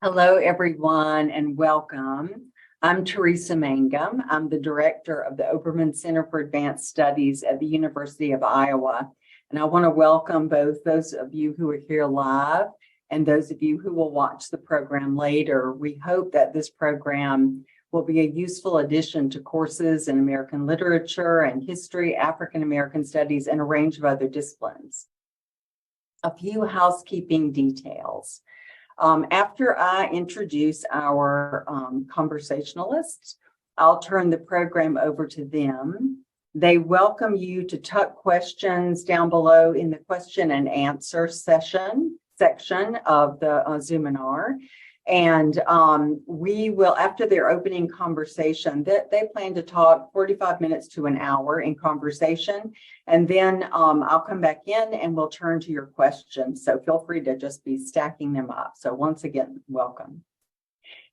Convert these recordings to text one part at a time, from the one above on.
Hello, everyone, and welcome. I'm Teresa Mangum. I'm the director of the Obermann Center for Advanced Studies at the University of Iowa. And I want to welcome both those of you who are here live and those of you who will watch the program later. We hope that this program will be a useful addition to courses in American literature and history, African American studies, and a range of other disciplines. A few housekeeping details. After I introduce our conversationalists, I'll turn the program over to them. They welcome you to tuck questions down below in the question and answer section of the Zoominar. And we will, after their opening conversation, they plan to talk 45 minutes to an hour in conversation. And then I'll come back in and we'll turn to your questions. So feel free to just be stacking them up. So once again, welcome.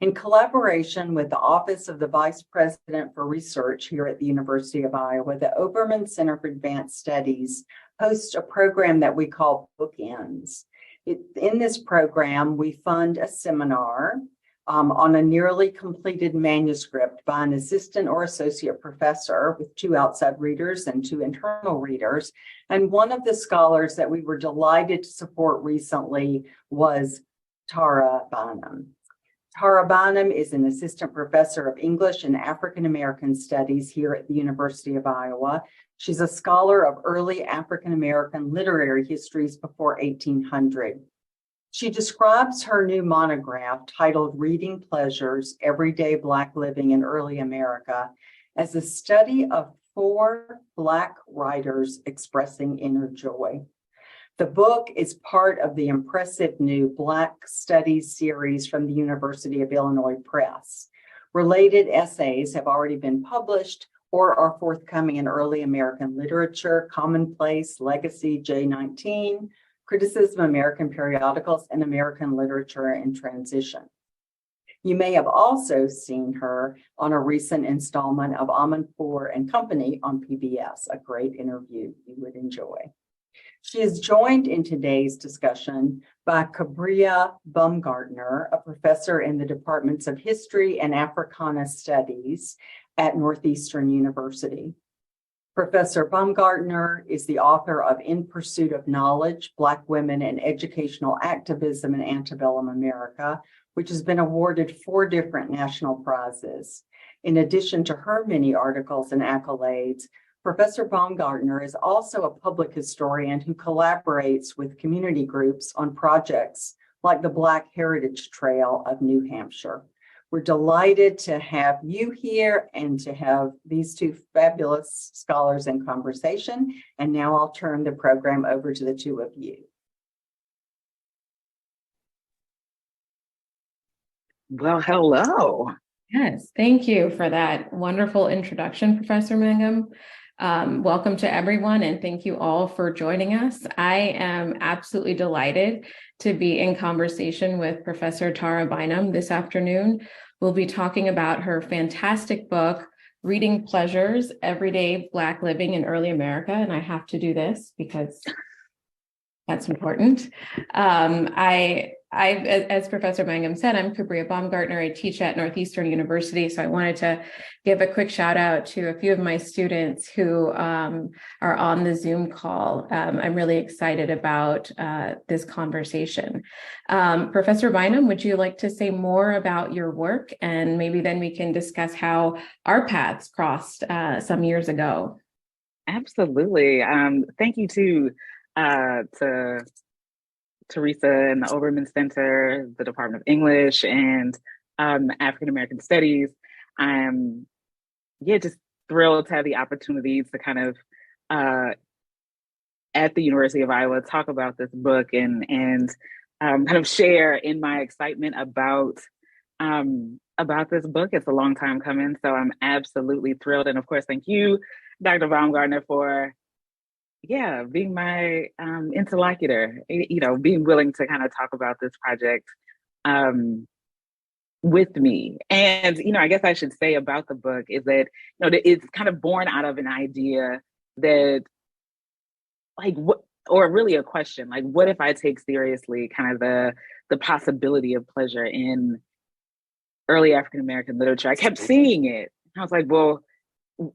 In collaboration with the Office of the Vice President for Research here at the University of Iowa, the Obermann Center for Advanced Studies hosts a program that we call Bookends. In this program, we fund a seminar on a nearly completed manuscript by an assistant or associate professor with 2 outside readers and 2 internal readers. And one of the scholars that we were delighted to support recently was Tara Bynum. Tara Bynum is an assistant professor of English and African American Studies here at the University of Iowa. She's a scholar of early African American literary histories before 1800. She describes her new monograph titled Reading Pleasures, Everyday Black Living in Early America as a study of 4 Black writers expressing inner joy. The book is part of the impressive new Black Studies series from the University of Illinois Press. Related essays have already been published or are forthcoming in Early American Literature, Commonplace, Legacy, J19, Criticism of American Periodicals, and American Literature in Transition. You may have also seen her on a recent installment of Amanpour and Company on PBS, a great interview you would enjoy. She is joined in today's discussion by Kabria Baumgartner, a professor in the departments of History and Africana Studies at Northeastern University. Professor Baumgartner is the author of In Pursuit of Knowledge, Black Women and Educational Activism in Antebellum America, which has been awarded 4 different national prizes. In addition to her many articles and accolades, Professor Baumgartner is also a public historian who collaborates with community groups on projects like the Black Heritage Trail of New Hampshire. We're delighted to have you here and to have these 2 fabulous scholars in conversation. And now I'll turn the program over to the 2 of you. Well, hello. Yes, thank you for that wonderful introduction, Professor Mangum. Welcome to everyone, and thank you all for joining us. I am absolutely delighted to be in conversation with Professor Tara Bynum this afternoon. We'll be talking about her fantastic book, Reading Pleasures, Everyday Black Living in Early America, and I have to do this because that's important. As Professor Mangum said, I'm Kabria Baumgartner. I teach at Northeastern University, so I wanted to give a quick shout out to a few of my students who are on the Zoom call. I'm really excited about this conversation. Professor Bynum, would you like to say more about your work? And maybe then we can discuss how our paths crossed some years ago. Absolutely. Thank you to Teresa and the Obermann Center, the Department of English and African American Studies. I'm just thrilled to have the opportunity to kind of at the University of Iowa talk about this book and kind of share in my excitement about this book. It's a long time coming, so I'm absolutely thrilled. And of course, thank you, Dr. Baumgartner, for being my interlocutor, being willing to kind of talk about this project with me. And, I guess I should say about the book is that, that it's kind of born out of an idea that, or really a question, like, what if I take seriously kind of the possibility of pleasure in early African-American literature? I kept seeing it. I was like, well,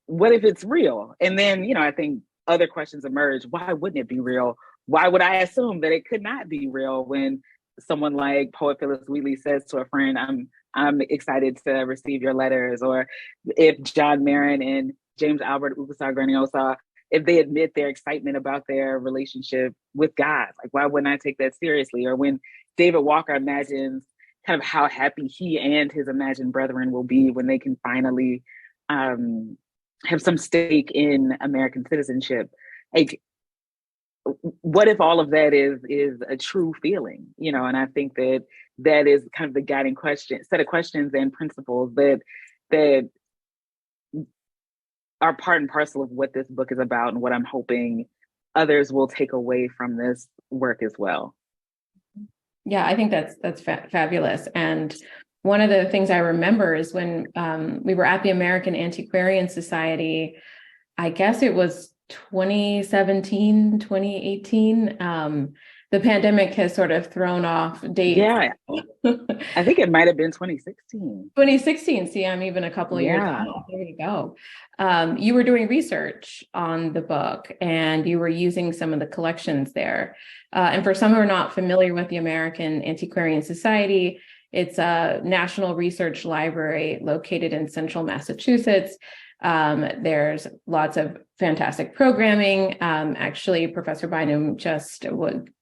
what if it's real? And then, I think other questions emerge. Why wouldn't it be real? Why would I assume that it could not be real when someone like poet Phyllis Wheatley says to a friend, I'm excited to receive your letters? Or if John Marrant and James Albert Gronniosaw, if they admit their excitement about their relationship with God, like, why wouldn't I take that seriously? Or when David Walker imagines kind of how happy he and his imagined brethren will be when they can finally have some stake in American citizenship. Like, what if all of that is a true feeling? And I think that is kind of the guiding set of questions and principles that are part and parcel of what this book is about, and what I'm hoping others will take away from this work as well. Yeah, I think that's fabulous. And one of the things I remember is when we were at the American Antiquarian Society, I guess it was 2017, 2018. The pandemic has sort of thrown off dates. Yeah, I think it might have been 2016. 2016. See, I'm even a couple of years old. There you go. You were doing research on the book, and you were using some of the collections there. And for some who are not familiar with the American Antiquarian Society, it's a national research library located in central Massachusetts. There's lots of fantastic programming. Actually, Professor Bynum just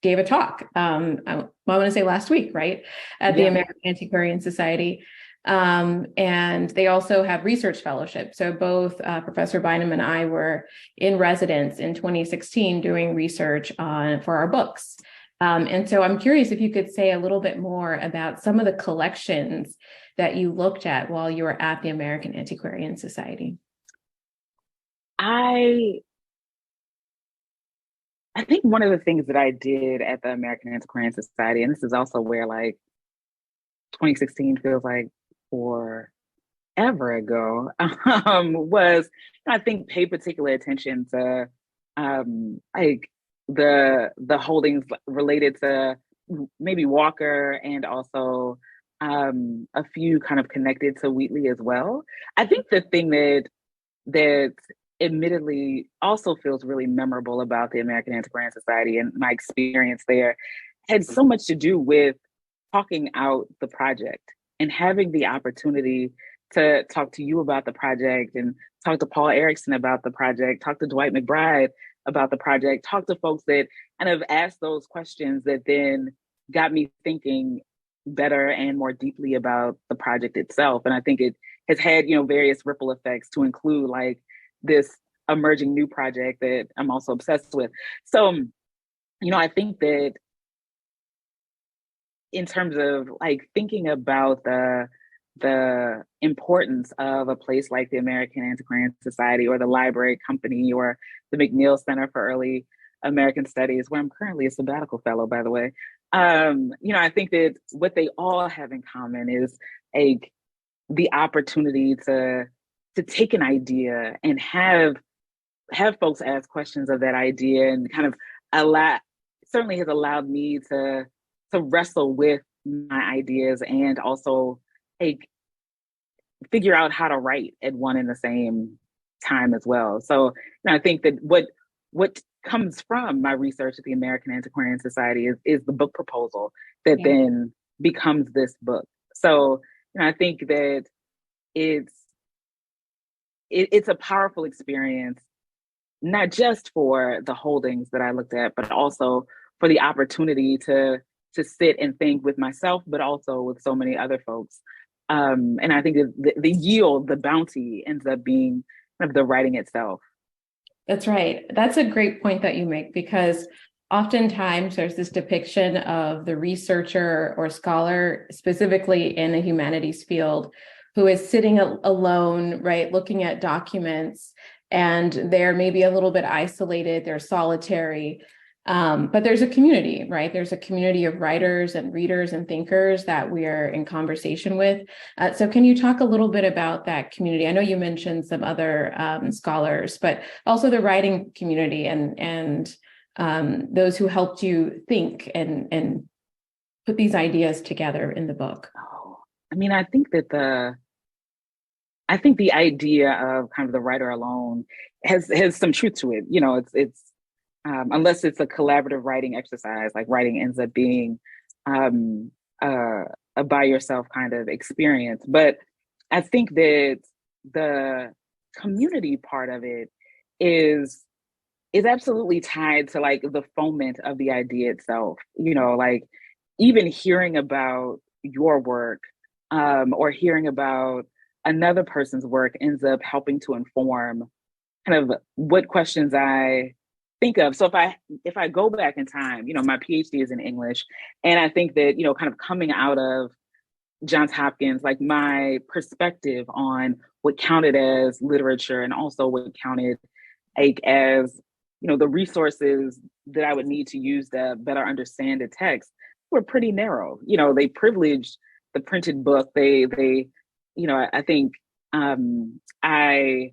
gave a talk, I want to say last week, right, at the American Antiquarian Society. And they also have research fellowship. So both Professor Bynum and I were in residence in 2016 doing research for our books. And so I'm curious if you could say a little bit more about some of the collections that you looked at while you were at the American Antiquarian Society. I think one of the things that I did at the American Antiquarian Society, and this is also where, like, 2016 feels like forever ago, was, I think, pay particular attention to like the holdings related to maybe Walker, and also a few kind of connected to Wheatley as well. I think the thing that admittedly also feels really memorable about the American Antiquarian Society and my experience there had so much to do with talking out the project and having the opportunity to talk to you about the project, and talk to Paul Erickson about the project, talk to Dwight McBride about the project, talk to folks that kind of asked those questions that then got me thinking better and more deeply about the project itself. And I think it has had, various ripple effects to include, like, this emerging new project that I'm also obsessed with. So, I think that in terms of, like, thinking about the importance of a place like the American Antiquarian Society, or the Library Company, or the McNeil Center for Early American Studies, where I'm currently a sabbatical fellow, by the way. I think that what they all have in common is the opportunity to take an idea and have folks ask questions of that idea, and kind of certainly has allowed me to wrestle with my ideas, and also figure out how to write at one and the same time as well. So I think that what comes from my research at the American Antiquarian Society is the book proposal that then becomes this book. So I think that it's a powerful experience, not just for the holdings that I looked at, but also for the opportunity to sit and think with myself, but also with so many other folks. And I think the yield, the bounty, ends up being kind of the writing itself. That's right. That's a great point that you make, because oftentimes there's this depiction of the researcher or scholar, specifically in a humanities field, who is sitting alone, right, looking at documents, and they're maybe a little bit isolated, they're solitary. But there's a community, right? There's a community of writers and readers and thinkers that we are in conversation with. So can you talk a little bit about that community? I know you mentioned some other scholars, but also the writing community, and those who helped you think and put these ideas together in the book? Oh, I mean, I think the idea of kind of the writer alone has some truth to it. You know, it's unless it's a collaborative writing exercise, like writing ends up being a by yourself kind of experience. But I think that the community part of it is absolutely tied to like the foment of the idea itself. You know, like even hearing about your work or hearing about another person's work ends up helping to inform kind of what questions I think of. So if I go back in time, you know, my PhD is in English, and I think that, you know, kind of coming out of Johns Hopkins, like my perspective on what counted as literature and also what counted like as, you know, the resources that I would need to use to better understand the text were pretty narrow. You know, they privileged the printed book. They you know, I think I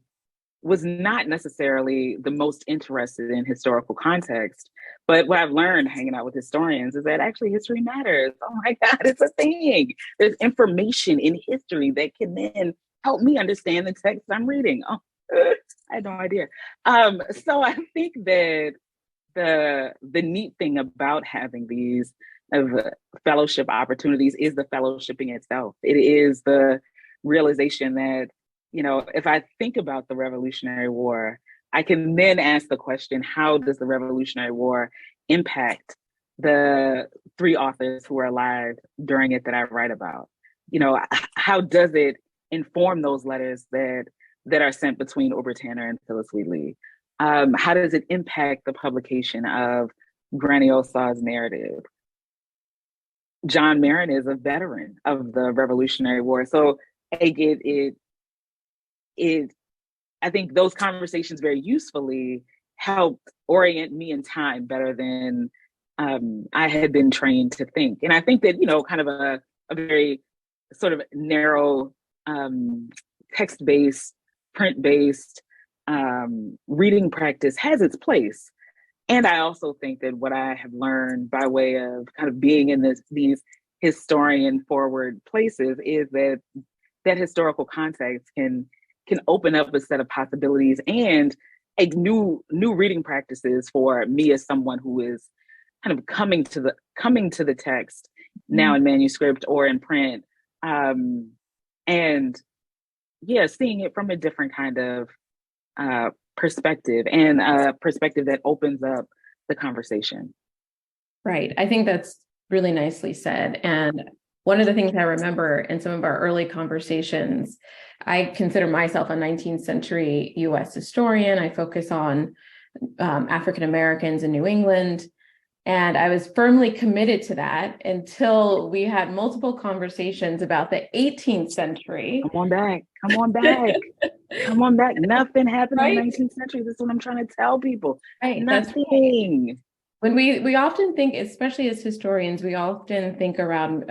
was not necessarily the most interested in historical context. But what I've learned hanging out with historians is that actually history matters. Oh my God, it's a thing. There's information in history that can then help me understand the text I'm reading. Oh, I had no idea. So I think that the neat thing about having these fellowship opportunities is the fellowshipping itself. It is the realization that, you know, if I think about the Revolutionary War, I can then ask the question, how does the Revolutionary War impact the three authors who were alive during it that I write about? You know, how does it inform those letters that are sent between Obermann and Phyllis Wheatley? How does it impact the publication of Gronniosa's narrative? John Marrant is a veteran of the Revolutionary War. So I think those conversations very usefully helped orient me in time better than I had been trained to think. And I think that, you know, kind of a very sort of narrow text-based, print-based reading practice has its place. And I also think that what I have learned by way of kind of being in these historian forward places is that historical context can open up a set of possibilities and a new reading practices for me as someone who is kind of coming to the text now in manuscript or in print, and yeah, seeing it from a different kind of perspective, and a perspective that opens up the conversation. Right. I think that's really nicely said. And one of the things I remember in some of our early conversations, I consider myself a 19th century US historian. I focus on African Americans in New England. And I was firmly committed to that until we had multiple conversations about the 18th century. Come on back. Come on back. Nothing happened Right? in the 19th century. That's what I'm trying to tell people. Right. Nothing. Right. When we often think, especially as historians, we often think about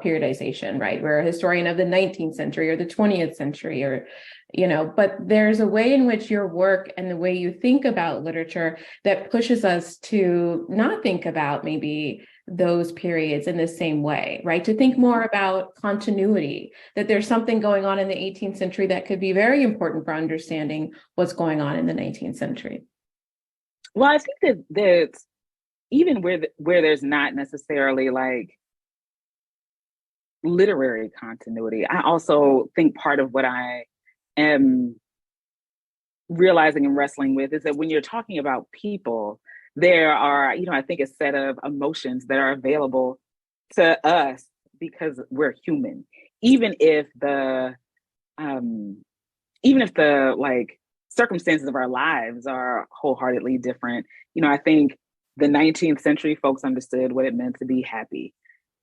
periodization, right? We're a historian of the 19th century or the 20th century, or, you know, but there's a way in which your work and the way you think about literature that pushes us to not think about maybe those periods in the same way, right? To think more about continuity, that there's something going on in the 18th century that could be very important for understanding what's going on in the 19th century. Well, I think that even where there's not necessarily like literary continuity, I also think part of what I am realizing and wrestling with is that when you're talking about people, there are, you know, I think a set of emotions that are available to us because we're human, even if the like circumstances of our lives are wholeheartedly different. You know, I think the 19th century folks understood what it meant to be happy.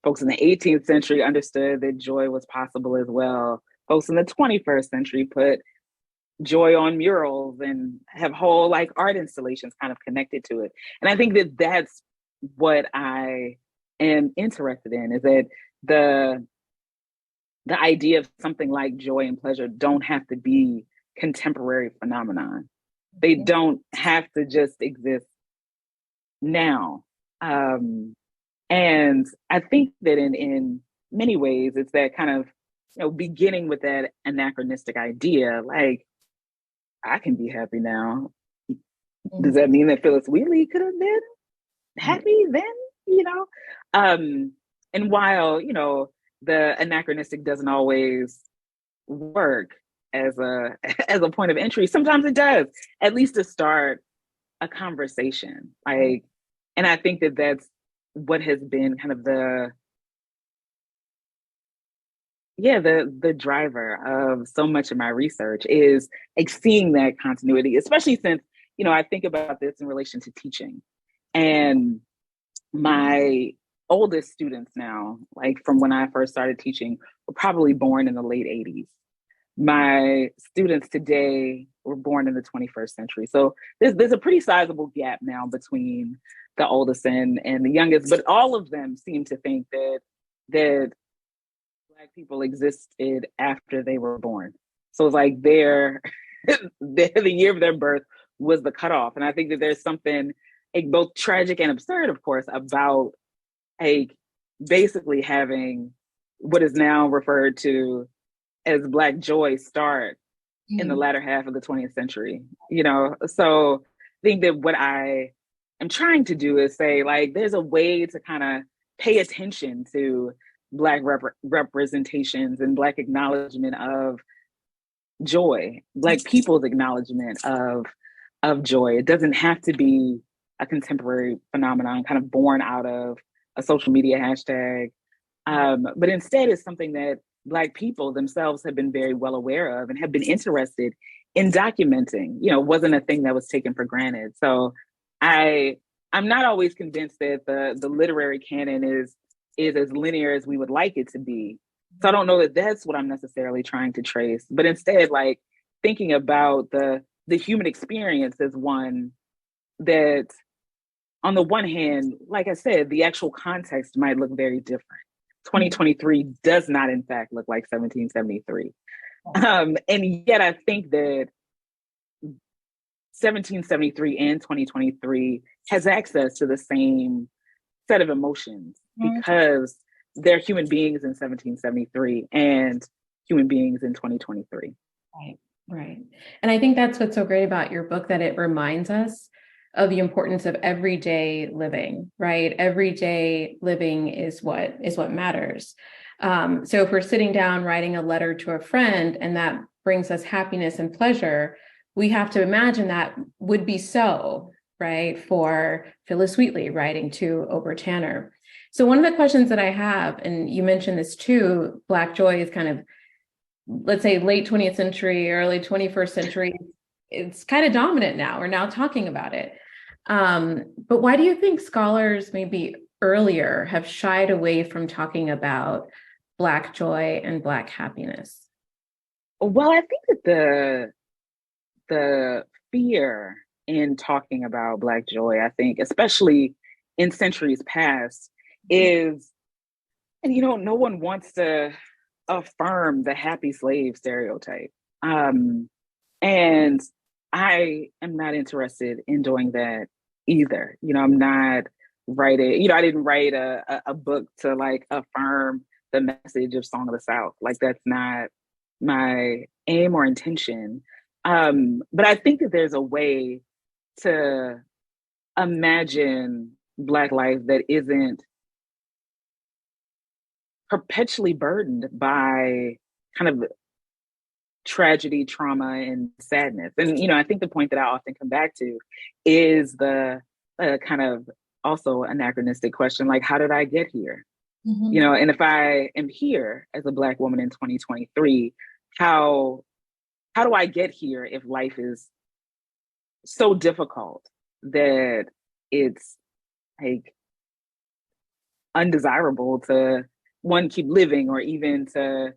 Folks in the 18th century understood that joy was possible as well. Folks in the 21st century put joy on murals and have whole like art installations kind of connected to it. And I think that that's what I am interested in, is that the idea of something like joy and pleasure don't have to be contemporary phenomenon. They don't have to just exist now. And I think that in many ways, it's that kind of, beginning with that anachronistic idea, like, I can be happy now. Does that mean that Phyllis Wheatley could have been happy then? And while, the anachronistic doesn't always work as a as a point of entry, sometimes it does, at least to start a conversation. Like, and I think that that's what has been kind of the driver of so much of my research is like seeing that continuity, especially since, I think about this in relation to teaching. And my oldest students now, like from when I first started teaching, were probably born in the late 80s. My students today were born in the 21st century. So there's a pretty sizable gap now between the oldest and the youngest, but all of them seem to think that Black people existed after they were born. So it's like the year of their birth was the cutoff. And I think that there's something like both tragic and absurd, of course, about like basically having what is now referred to as Black joy start in the latter half of the 20th century, So I think that what I am trying to do is say, like, there's a way to kind of pay attention to Black representations and Black acknowledgement of joy, Black people's acknowledgement of joy. It doesn't have to be a contemporary phenomenon kind of born out of a social media hashtag, but instead it's something that Black people themselves have been very well aware of and have been interested in documenting. Wasn't a thing that was taken for granted. So I'm not always convinced that the literary canon is as linear as we would like it to be. So I don't know that that's what I'm necessarily trying to trace, but instead, like, thinking about the human experience as one that, on the one hand, like I said, the actual context might look very different. 2023 does not, in fact, look like 1773. And yet I think that 1773 and 2023 has access to the same set of emotions because they're human beings in 1773 and human beings in 2023. Right. And I think that's what's so great about your book, that it reminds us of the importance of everyday living, right? Everyday living is what matters. So if we're sitting down writing a letter to a friend and that brings us happiness and pleasure, we have to imagine that would be so, right, for Phyllis Wheatley writing to Obermann. So one of the questions that I have, and you mentioned this too, Black joy is kind of, let's say, late 20th century, early 21st century. It's kind of dominant now. We're now talking about it. But why do you think scholars maybe earlier have shied away from talking about Black joy and Black happiness? Well, I think that the fear in talking about Black joy, I think, especially in centuries past, is, and no one wants to affirm the happy slave stereotype. And I am not interested in doing that either. I'm not writing, I didn't write a book to like affirm the message of Song of the South. Like, that's not my aim or intention. But I think that there's a way to imagine Black life that isn't perpetually burdened by kind of tragedy, trauma, and sadness. And, I think the point that I often come back to is the kind of also anachronistic question, like, how did I get here? And if I am here as a Black woman in 2023, how do I get here if life is so difficult that it's like undesirable to keep living or even to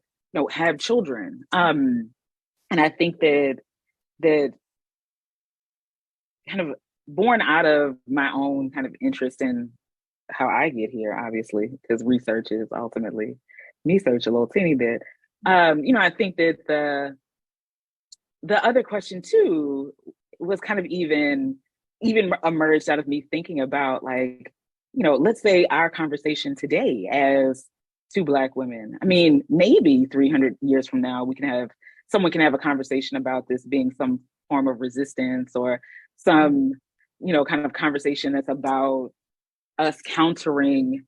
have children? And I think that kind of born out of my own kind of interest in how I get here, obviously, because research is ultimately me search a little teeny bit. I think that the other question too was kind of even even emerged out of me thinking about, like, let's say our conversation today as two Black women. I mean, maybe 300 years from now, someone can have a conversation about this being some form of resistance, or some, kind of conversation that's about us countering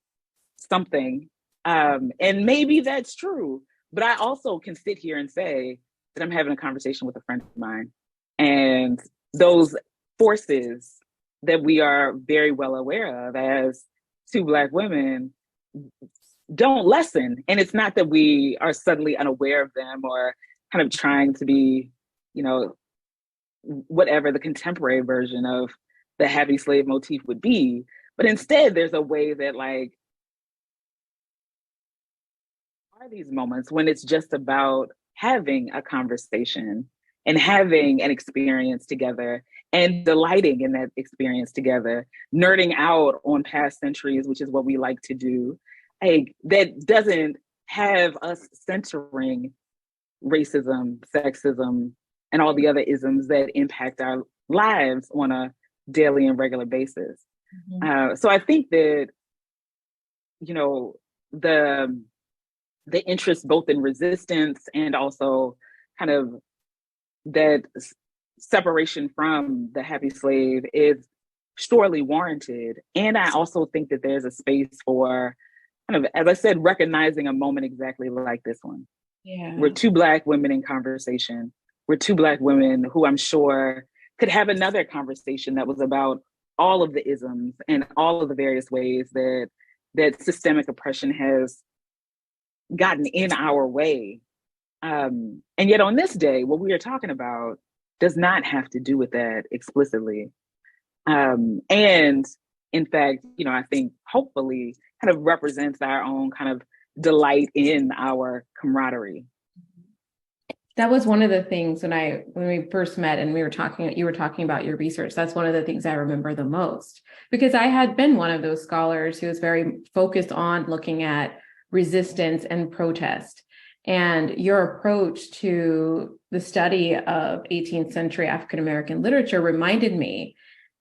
something. And maybe that's true, but I also can sit here and say that I'm having a conversation with a friend of mine, and those forces that we are very well aware of as two Black women don't lessen. And it's not that we are suddenly unaware of them, or kind of trying to be, whatever the contemporary version of the happy slave motif would be. But instead, there's a way that, like, are these moments when it's just about having a conversation and having an experience together and delighting in that experience together, nerding out on past centuries, which is what we like to do. Like, that doesn't have us censoring racism, sexism, and all the other isms that impact our lives on a daily and regular basis. Mm-hmm. So I think that, the interest both in resistance and also kind of that separation from the happy slave is surely warranted. And I also think that there's a space for, kind of, as I said, recognizing a moment exactly like this one. Yeah. We're two Black women in conversation. We're two Black women who I'm sure could have another conversation that was about all of the isms and all of the various ways that systemic oppression has gotten in our way. And yet on this day, what we are talking about does not have to do with that explicitly. And in fact, I think hopefully kind of represents our own kind of delight in our camaraderie. That was one of the things when we first met and you were talking about your research. That's one of the things I remember the most, because I had been one of those scholars who was very focused on looking at resistance and protest. And your approach to the study of 18th century African-American literature reminded me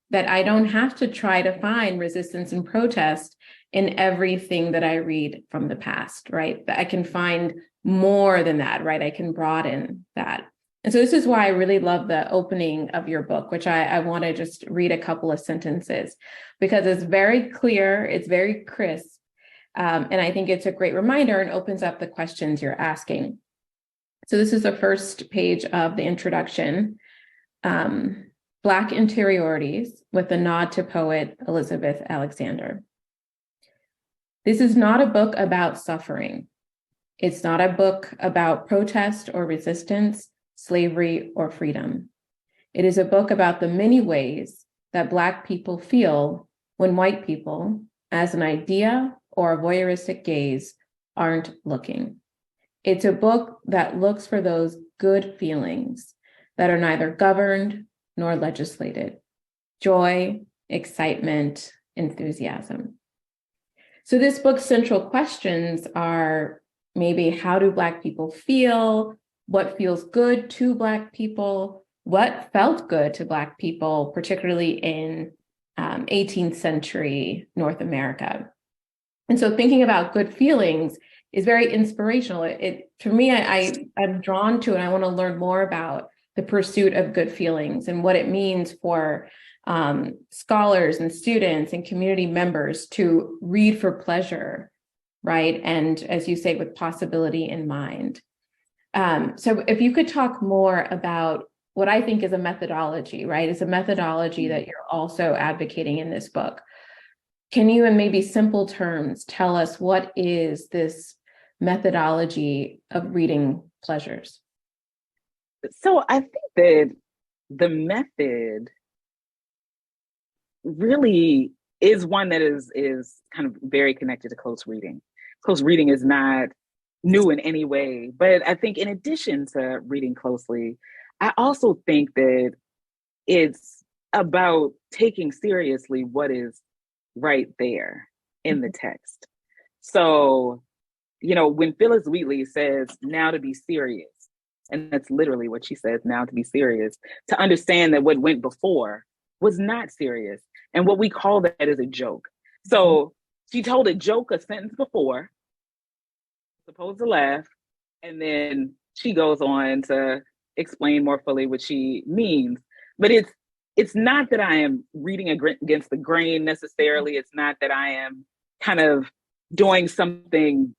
that I don't have to try to find resistance and protest in everything that I read from the past, right? That I can find more than that, right? I can broaden that. And so this is why I really love the opening of your book, which I want to just read a couple of sentences, because it's very clear, it's very crisp. And I think it's a great reminder and opens up the questions you're asking. So this is the first page of the introduction. Black Interiorities, with a nod to poet Elizabeth Alexander. This is not a book about suffering. It's not a book about protest or resistance, slavery or freedom. It is a book about the many ways that Black people feel when white people, as an idea or a voyeuristic gaze, aren't looking. It's a book that looks for those good feelings that are neither governed nor legislated: joy, excitement, enthusiasm. So this book's central questions are maybe, how do Black people feel? What feels good to Black people? What felt good to Black people, particularly in 18th century North America? And so thinking about good feelings is very inspirational. For me, I'm drawn to, and I want to learn more about the pursuit of good feelings and what it means for scholars and students and community members to read for pleasure, right? And as you say, with possibility in mind. So if you could talk more about what I think is a methodology, right? It's a methodology that you're also advocating in this book. Can you, in maybe simple terms, tell us what is this methodology of reading pleasures? So I think that the method really is one that is kind of very connected to close reading. Close reading is not new in any way, but I think in addition to reading closely, I also think that it's about taking seriously what is right there in the text. So, when Phyllis Wheatley says, now to be serious, and that's literally what she says, now to be serious, to understand that what went before was not serious. And what we call that is a joke. So she told a joke a sentence before, supposed to laugh, and then she goes on to explain more fully what she means. But it's not that I am reading against the grain necessarily. It's not that I am kind of doing something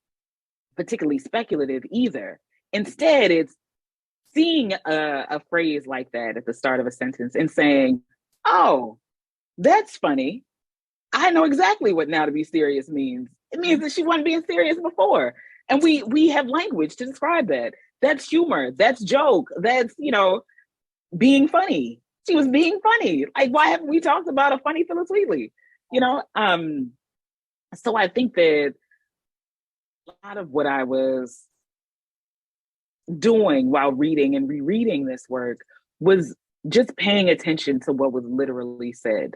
particularly speculative either. Instead, it's seeing a phrase like that at the start of a sentence and saying, oh, that's funny. I know exactly what now to be serious means. It means that she wasn't being serious before. And we have language to describe that. That's humor. That's joke. That's, being funny. She was being funny. Like, why haven't we talked about a funny Phyllis Wheatley? So I think that a lot of what I was doing while reading and rereading this work was just paying attention to what was literally said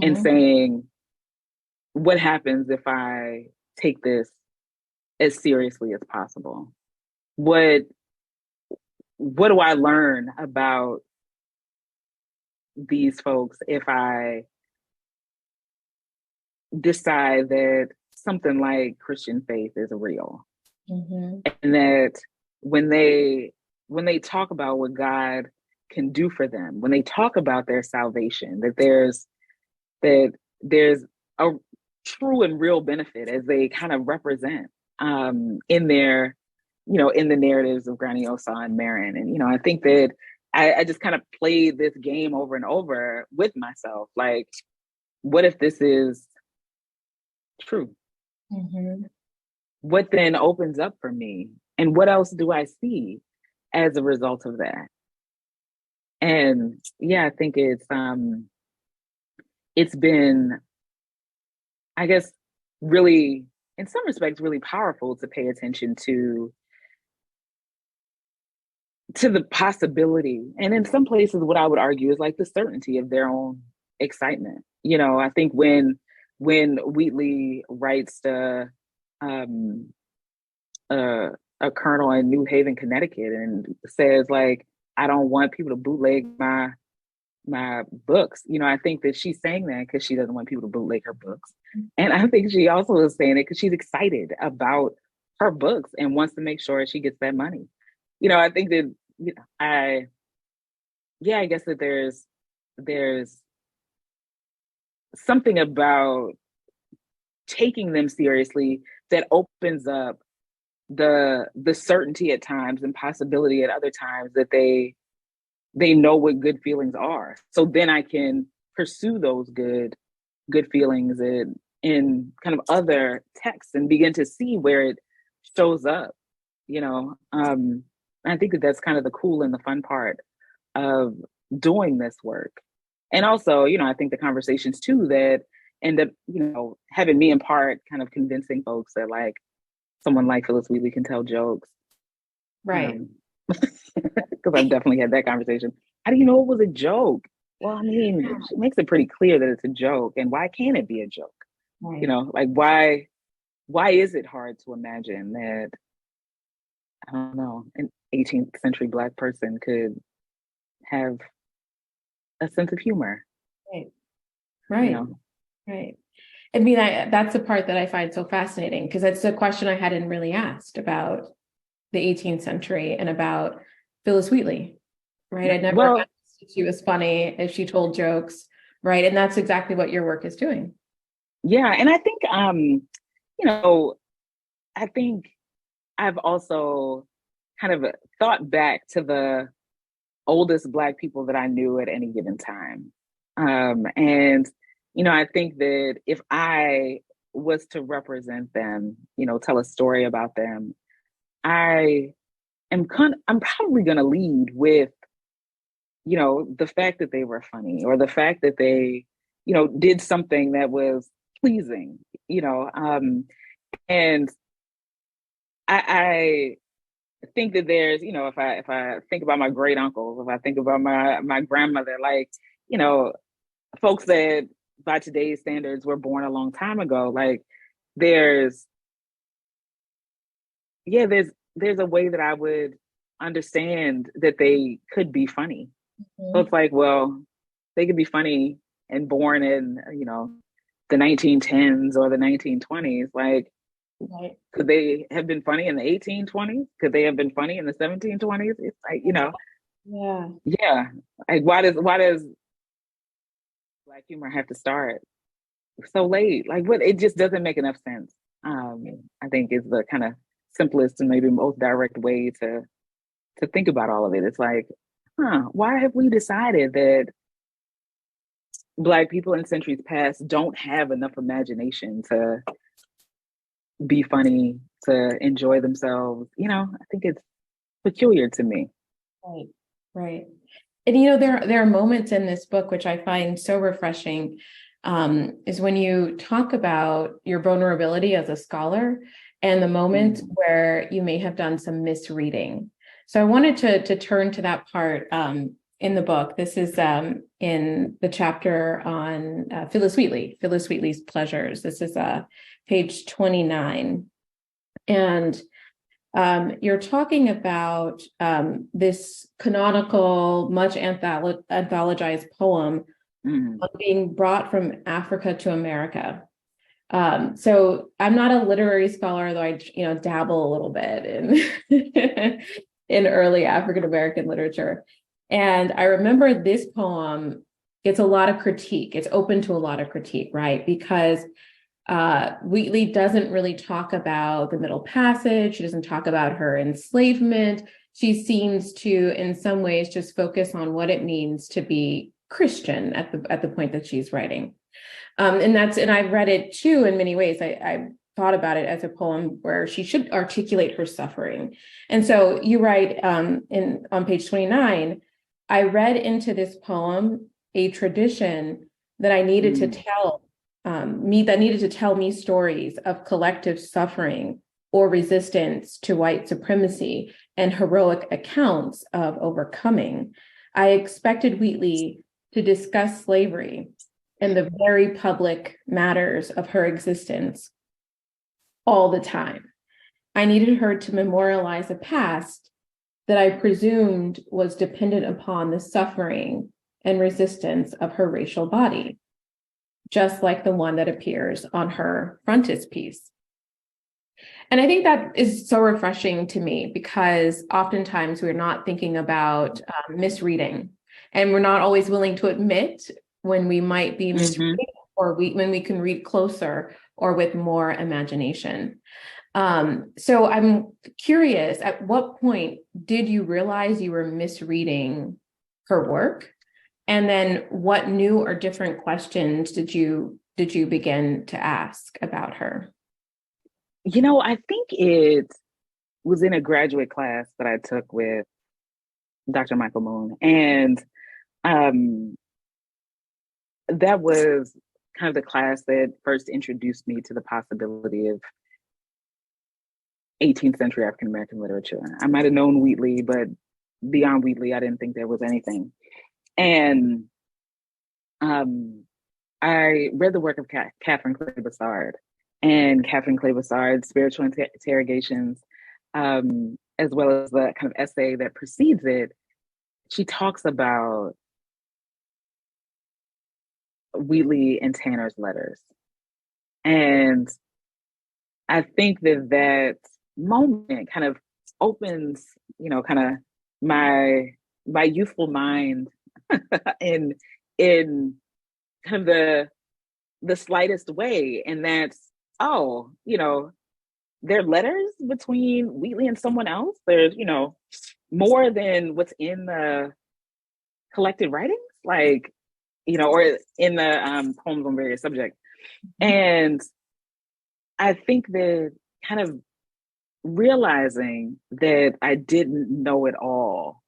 and saying, what happens if I take this as seriously as possible? What do I learn about these folks if I decide that something like Christian faith is real? And that when they talk about what God can do for them, when they talk about their salvation, that there's a true and real benefit as they kind of represent in their, in the narratives of Gronniosaw and Marrant. And, I think that I just kind of played this game over and over with myself. Like, what if this is true? What then opens up for me? And what else do I see as a result of that? And yeah, I think it's been, I guess, really, in some respects, really powerful to pay attention to the possibility. And in some places, what I would argue is like the certainty of their own excitement. I think when Wheatley writes to a colonel in New Haven, Connecticut, and says, like, I don't want people to bootleg my books. I think that she's saying that because she doesn't want people to bootleg her books. And I think she also is saying it because she's excited about her books and wants to make sure she gets that money. I think that, I guess that there's something about taking them seriously that opens up the certainty at times and possibility at other times that they know what good feelings are. So then I can pursue those good feelings in kind of other texts and begin to see where it shows up. I think that that's kind of the cool and the fun part of doing this work. And also, I think the conversations too that end up, having me in part kind of convincing folks that, like, someone like Phyllis Wheatley can tell jokes. Right. Because I've definitely had that conversation. How do you know it was a joke? Well, I mean, she makes it pretty clear that it's a joke. And why can't it be a joke? Right. Like, why is it hard to imagine that, I don't know, an 18th century Black person could have a sense of humor? Right. Right. I mean, that's the part that I find so fascinating, because that's a question I hadn't really asked about the 18th century and about Phyllis Wheatley, right? I never asked if she was funny, if she told jokes, right? And that's exactly what your work is doing. Yeah, and I think, I think I've also kind of thought back to the oldest Black people that I knew at any given time. And I think that if I was to represent them, tell a story about them, I'm probably going to lead with, the fact that they were funny, or the fact that they, did something that was pleasing, and I think that there's, if I think about my great uncles, if I think about my grandmother, like, folks that by today's standards were born a long time ago, like, there's a way that I would understand that they could be funny. So it's like, well, they could be funny and born in, the 1910s or the 1920s. Like, Right. could they have been funny in the 1820s? Could they have been funny in the 1720s? It's like, Yeah. yeah. Like, why does Black humor have to start so late? Like, what? It just doesn't make enough sense. I think is the kind of simplest and maybe most direct way to think about all of it. It's like, why have we decided that Black people in centuries past don't have enough imagination to be funny, to enjoy themselves? I think it's peculiar to me. Right. Right. And there are moments in this book which I find so refreshing, is when you talk about your vulnerability as a scholar and the moment where you may have done some misreading. So I wanted to turn to that part in the book. This is in the chapter on Phyllis Wheatley's pleasures. This is page 29. And you're talking about this canonical, much anthologized poem being brought from Africa to America. So I'm not a literary scholar, though I dabble a little bit in in early African American literature. And I remember this poem gets a lot of critique. It's open to a lot of critique, right? Because Wheatley doesn't really talk about the Middle Passage. She doesn't talk about her enslavement. She seems to, in some ways, just focus on what it means to be Christian at the point that she's writing. And I've read it too in many ways. I thought about it as a poem where she should articulate her suffering. And so you write on page 29, I read into this poem a tradition that I needed to tell me stories of collective suffering or resistance to white supremacy and heroic accounts of overcoming. I expected Wheatley to discuss slavery and the very public matters of her existence all the time. I needed her to memorialize a past that I presumed was dependent upon the suffering and resistance of her racial body, just like the one that appears on her frontispiece. And I think that is so refreshing to me because oftentimes we're not thinking about misreading, and we're not always willing to admit when we might be misreading or when we can read closer or with more imagination. So I'm curious, at what point did you realize you were misreading her work? And then what new or different questions did you begin to ask about her? I think it was in a graduate class that I took with Dr. Michael Moon. And that was kind of the class that first introduced me to the possibility of 18th century African American literature. I might have known Wheatley, but beyond Wheatley, I didn't think there was anything. And I read the work of Catherine Clay Bassard and Catherine Clay Bassard's Spiritual Interrogations, as well as the kind of essay that precedes it. She talks about Wheatley and Tanner's letters. And I think that moment kind of opens, kind of my youthful mind in kind of the slightest way. And that's, there are letters between Wheatley and someone else. There's, more than what's in the collected writings, like, or in the poems on various subjects. And I think that kind of realizing that I didn't know it all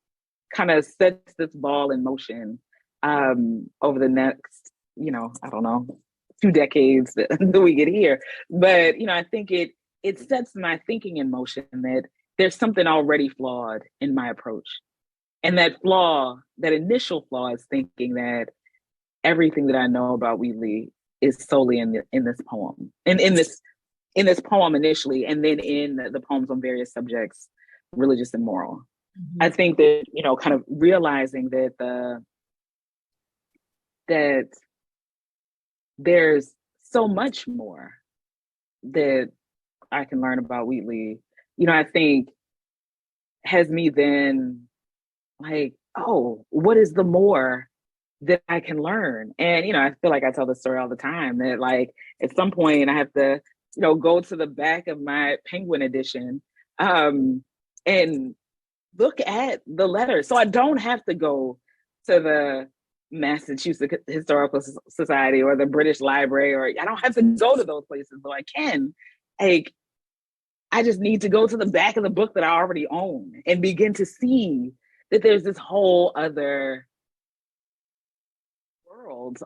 kind of sets this ball in motion over the next, I don't know, 2 decades that we get here. But, I think it sets my thinking in motion that there's something already flawed in my approach. And that initial flaw is thinking that everything that I know about Wheatley is solely in this poem, and in this poem initially, and then in the poems on various subjects, religious and moral. I think that, kind of realizing that that there's so much more that I can learn about Wheatley, I think has me then like, oh, what is the more that I can learn? And, I feel like I tell this story all the time that like at some point I have to, go to the back of my Penguin edition and look at the letters. So I don't have to go to the Massachusetts Historical Society or the British Library, or I don't have to go to those places, though I can. Like, I just need to go to the back of the book that I already own and begin to see that there's this whole other world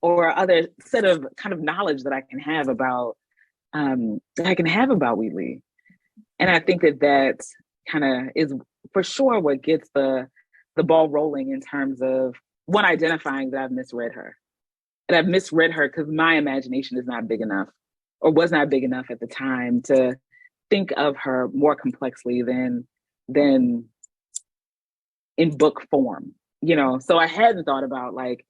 or other set of kind of knowledge that I can have about Wheatley. And I think that kind of is for sure what gets the ball rolling in terms of one, identifying that I've misread her. And I've misread her because my imagination is not big enough or was not big enough at the time to think of her more complexly than in book form, So I hadn't thought about like,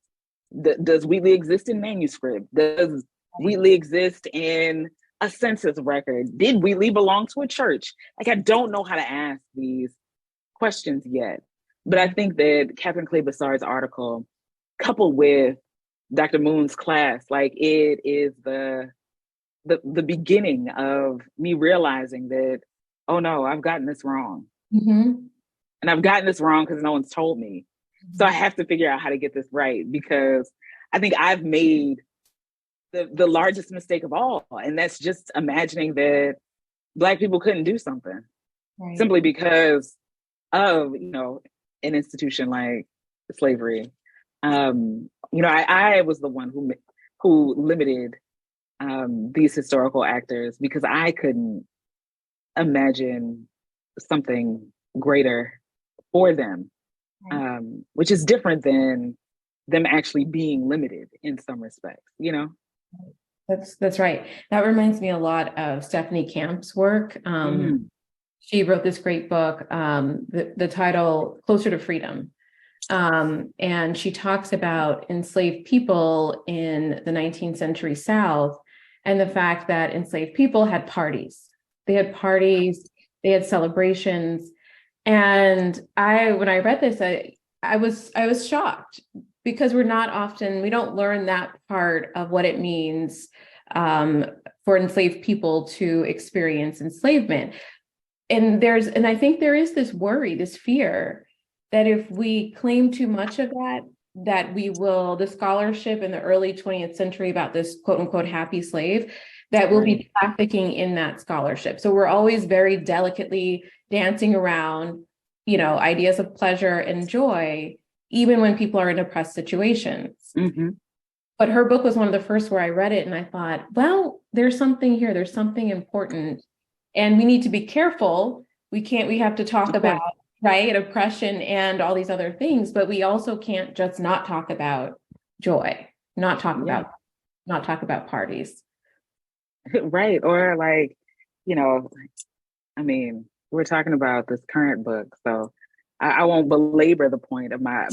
does Wheatley exist in manuscript? Does Wheatley exist in a census record? Did Wheatley belong to a church? Like, I don't know how to ask these questions yet. But I think that Catherine Clay Bassard's article, coupled with Dr. Moon's class, like it is the beginning of me realizing that, oh no, I've gotten this wrong. Mm-hmm. And I've gotten this wrong because no one's told me. Mm-hmm. So I have to figure out how to get this right, because I think I've made the largest mistake of all. And that's just imagining that Black people couldn't do something simply because of, an institution like slavery. I was the one who limited these historical actors because I couldn't imagine something greater for them, which is different than them actually being limited in some respects, That's right. That reminds me a lot of Stephanie Camp's work. She wrote this great book, the title Closer to Freedom. And she talks about enslaved people in the 19th century South and the fact that enslaved people had parties. They had parties, they had celebrations. And when I read this, I was shocked, because we don't learn that part of what it means for enslaved people to experience enslavement. And I think there is this worry, this fear that if we claim too much of that the scholarship in the early 20th century about this quote unquote happy slave, that we'll be trafficking in that scholarship. So we're always very delicately dancing around, ideas of pleasure and joy, even when people are in oppressed situations. Mm-hmm. But her book was one of the first where I read it and I thought, well, there's something here, there's something important. And we need to be careful. We have to talk about, oppression and all these other things, but we also can't just not talk about joy, not talk about parties. Right. Or like, we're talking about this current book, so I won't belabor the point of my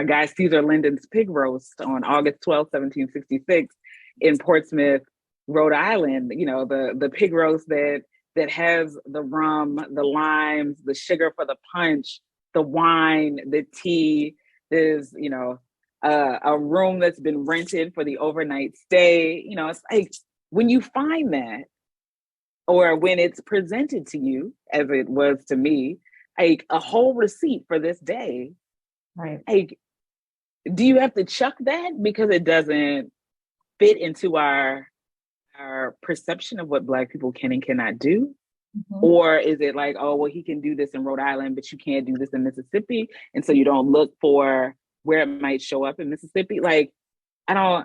guy Caesar Linden's pig roast on August 12th, 1766 in Portsmouth, Rhode Island, the pig roast that has the rum, the limes, the sugar for the punch, the wine, the tea. There's, a room that's been rented for the overnight stay. It's like when you find that, or when it's presented to you, as it was to me, like a whole receipt for this day, like, do you have to chuck that because it doesn't fit into our perception of what Black people can and cannot do? Mm-hmm. Or is it like, oh, well, he can do this in Rhode Island, but you can't do this in Mississippi, and so you don't look for where it might show up in Mississippi? Like, I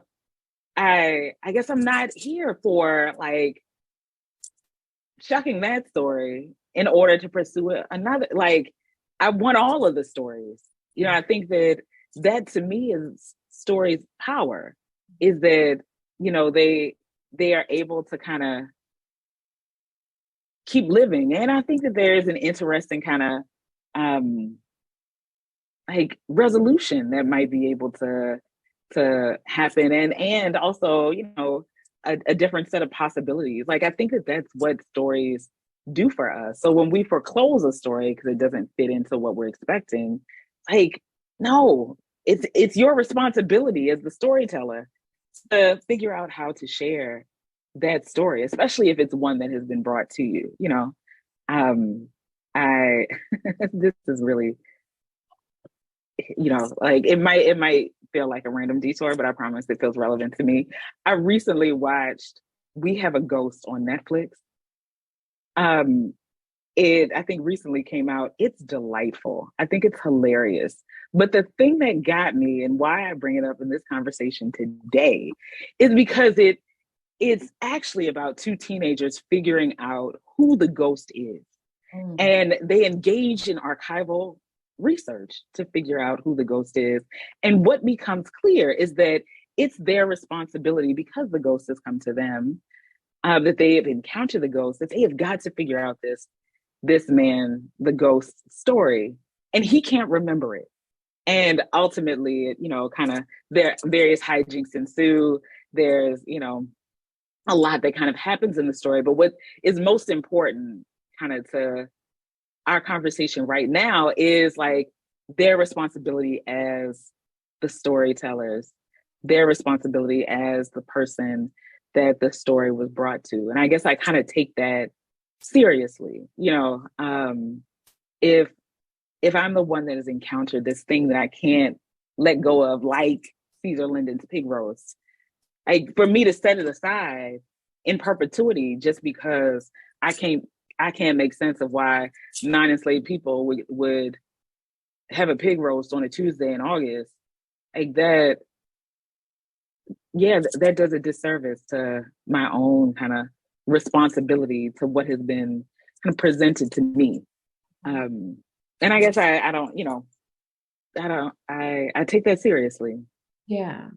guess I'm not here for like chucking that story in order to pursue another. Like, I want all of the stories. I think that to me is stories' power, is that, they are able to kind of keep living. And I think that there is an interesting kind of like resolution that might be able to to happen, and also, you know, a different set of possibilities. Like, I think that that's what stories do for us. So when we foreclose a story because it doesn't fit into what we're expecting, like, no, it's your responsibility as the storyteller to figure out how to share that story, especially if it's one that has been brought to you. You know, I this is really, you know, like, it might feel like a random detour, but I promise it feels relevant to me. I recently watched We Have a Ghost on Netflix. It, I think, recently came out. It's delightful. I think it's hilarious. But the thing that got me, and why I bring it up in this conversation today, is because it's actually about two teenagers figuring out who the ghost is. And they engage in archival research to figure out who the ghost is. And what becomes clear is that it's their responsibility, because the ghost has come to them, that they have encountered the ghost, that they have got to figure out this man, the ghost story, and he can't remember it. And ultimately, you know, kind of there various hijinks ensue. There's, you know, a lot that kind of happens in the story. But what is most important kind of to our conversation right now is like their responsibility as the storytellers, their responsibility as the person that the story was brought to. And I guess I kind of take that seriously. You know, if I'm the one that has encountered this thing that I can't let go of, like Caesar Linden's pig roast, like, for me to set it aside in perpetuity just because I can't make sense of why non-enslaved people would have a pig roast on a Tuesday in August, like that, yeah, that does a disservice to my own kind of responsibility to what has been kind of presented to me. And I guess I don't, you know, I take that seriously. Yeah.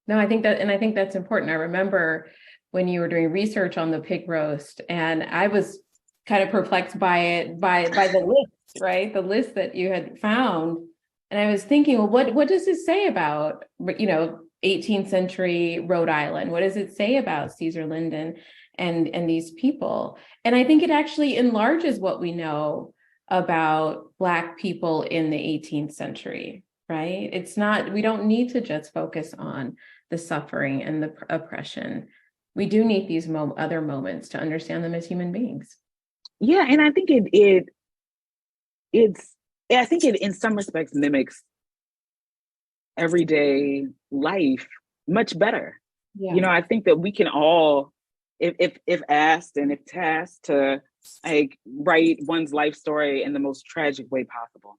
No, I think that's important. I remember when you were doing research on the pig roast, and I was kind of perplexed by it, by the list, right? The list that you had found. And I was thinking, well, what does it say about, you know, 18th century Rhode Island? What does it say about Caesar Linden and these people? And I think it actually enlarges what we know about Black people in the 18th century, right? It's not, we don't need to just focus on the suffering and the oppression. We do need these other moments to understand them as human beings. Yeah, and I think I think it in some respects mimics everyday life much better. Yeah. You know, I think that we can all, if asked and if tasked to like write one's life story in the most tragic way possible,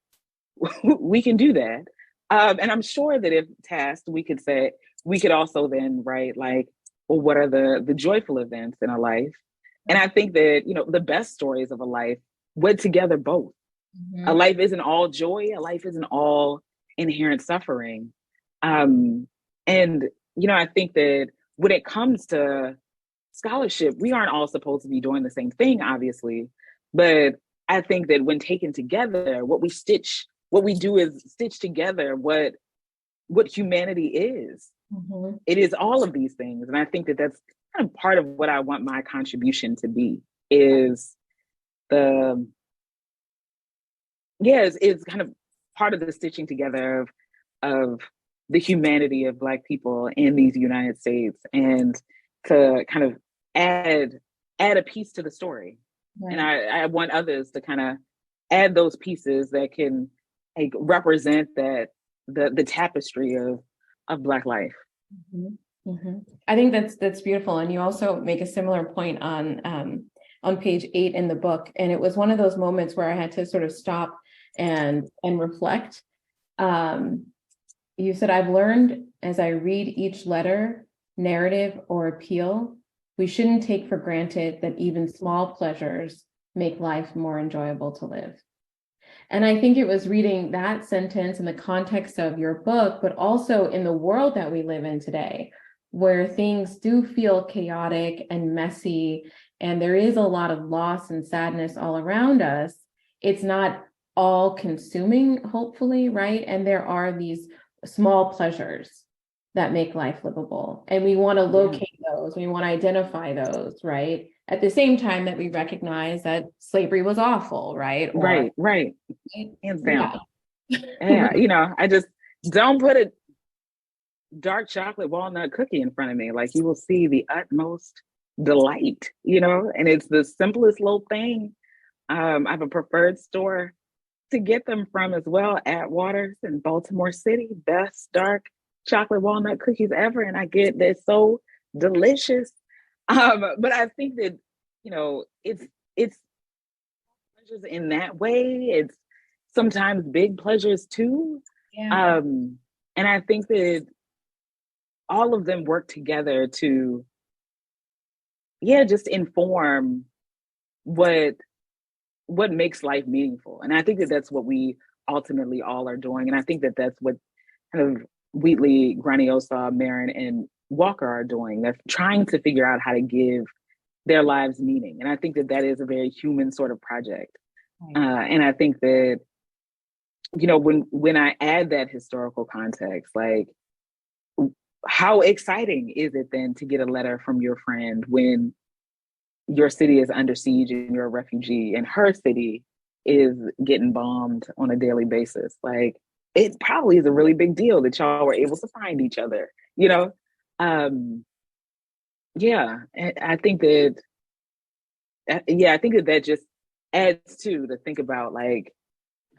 we can do that. And I'm sure that if tasked, we could also then write like, well, what are the joyful events in a life? And I think that, you know, the best stories of a life wed together both. Mm-hmm. A life isn't all joy. A life isn't all inherent suffering. And, you know, I think that when it comes to scholarship, we aren't all supposed to be doing the same thing, obviously. But I think that when taken together, what we do is stitch together what humanity is. Mm-hmm. It is all of these things. And I think that that's kind of part of what I want my contribution to be, is it's kind of part of the stitching together of the humanity of Black people in these United States, and to kind of add a piece to the story. Right. And I want others to kind of add those pieces that can like represent that the tapestry of Black life. Mm-hmm. Mm-hmm. I think that's beautiful. And you also make a similar point on page 8 in the book. And it was one of those moments where I had to sort of stop and reflect. You said, I've learned as I read each letter, narrative, or appeal, we shouldn't take for granted that even small pleasures make life more enjoyable to live. And I think it was reading that sentence in the context of your book, but also in the world that we live in today, where things do feel chaotic and messy, and there is a lot of loss and sadness all around us. It's not all consuming, hopefully, right? And there are these small pleasures that make life livable. And we want to locate those, we want to identify those, right? At the same time that we recognize that slavery was awful, right? Right. Hands down. Yeah. Yeah, I just don't put a dark chocolate walnut cookie in front of me. Like, you will see the utmost delight, and it's the simplest little thing. I have a preferred store to get them from as well, at Waters in Baltimore City. Best dark chocolate walnut cookies ever. And they're so delicious. But I think that, it's pleasures in that way. It's sometimes big pleasures too. Yeah. And I think that all of them work together to, just inform what makes life meaningful. And I think that that's what we ultimately all are doing. And I think that that's what kind of Wheatley, Gronniosaw, Marrant, and Walker are doing. They're trying to figure out how to give their lives meaning. And I think that that is a very human sort of project. Right. And I think that, when I add that historical context, like, how exciting is it then to get a letter from your friend when your city is under siege and you're a refugee and her city is getting bombed on a daily basis? Like, it probably is a really big deal that y'all were able to find each other, I think that, that just adds to think about, like,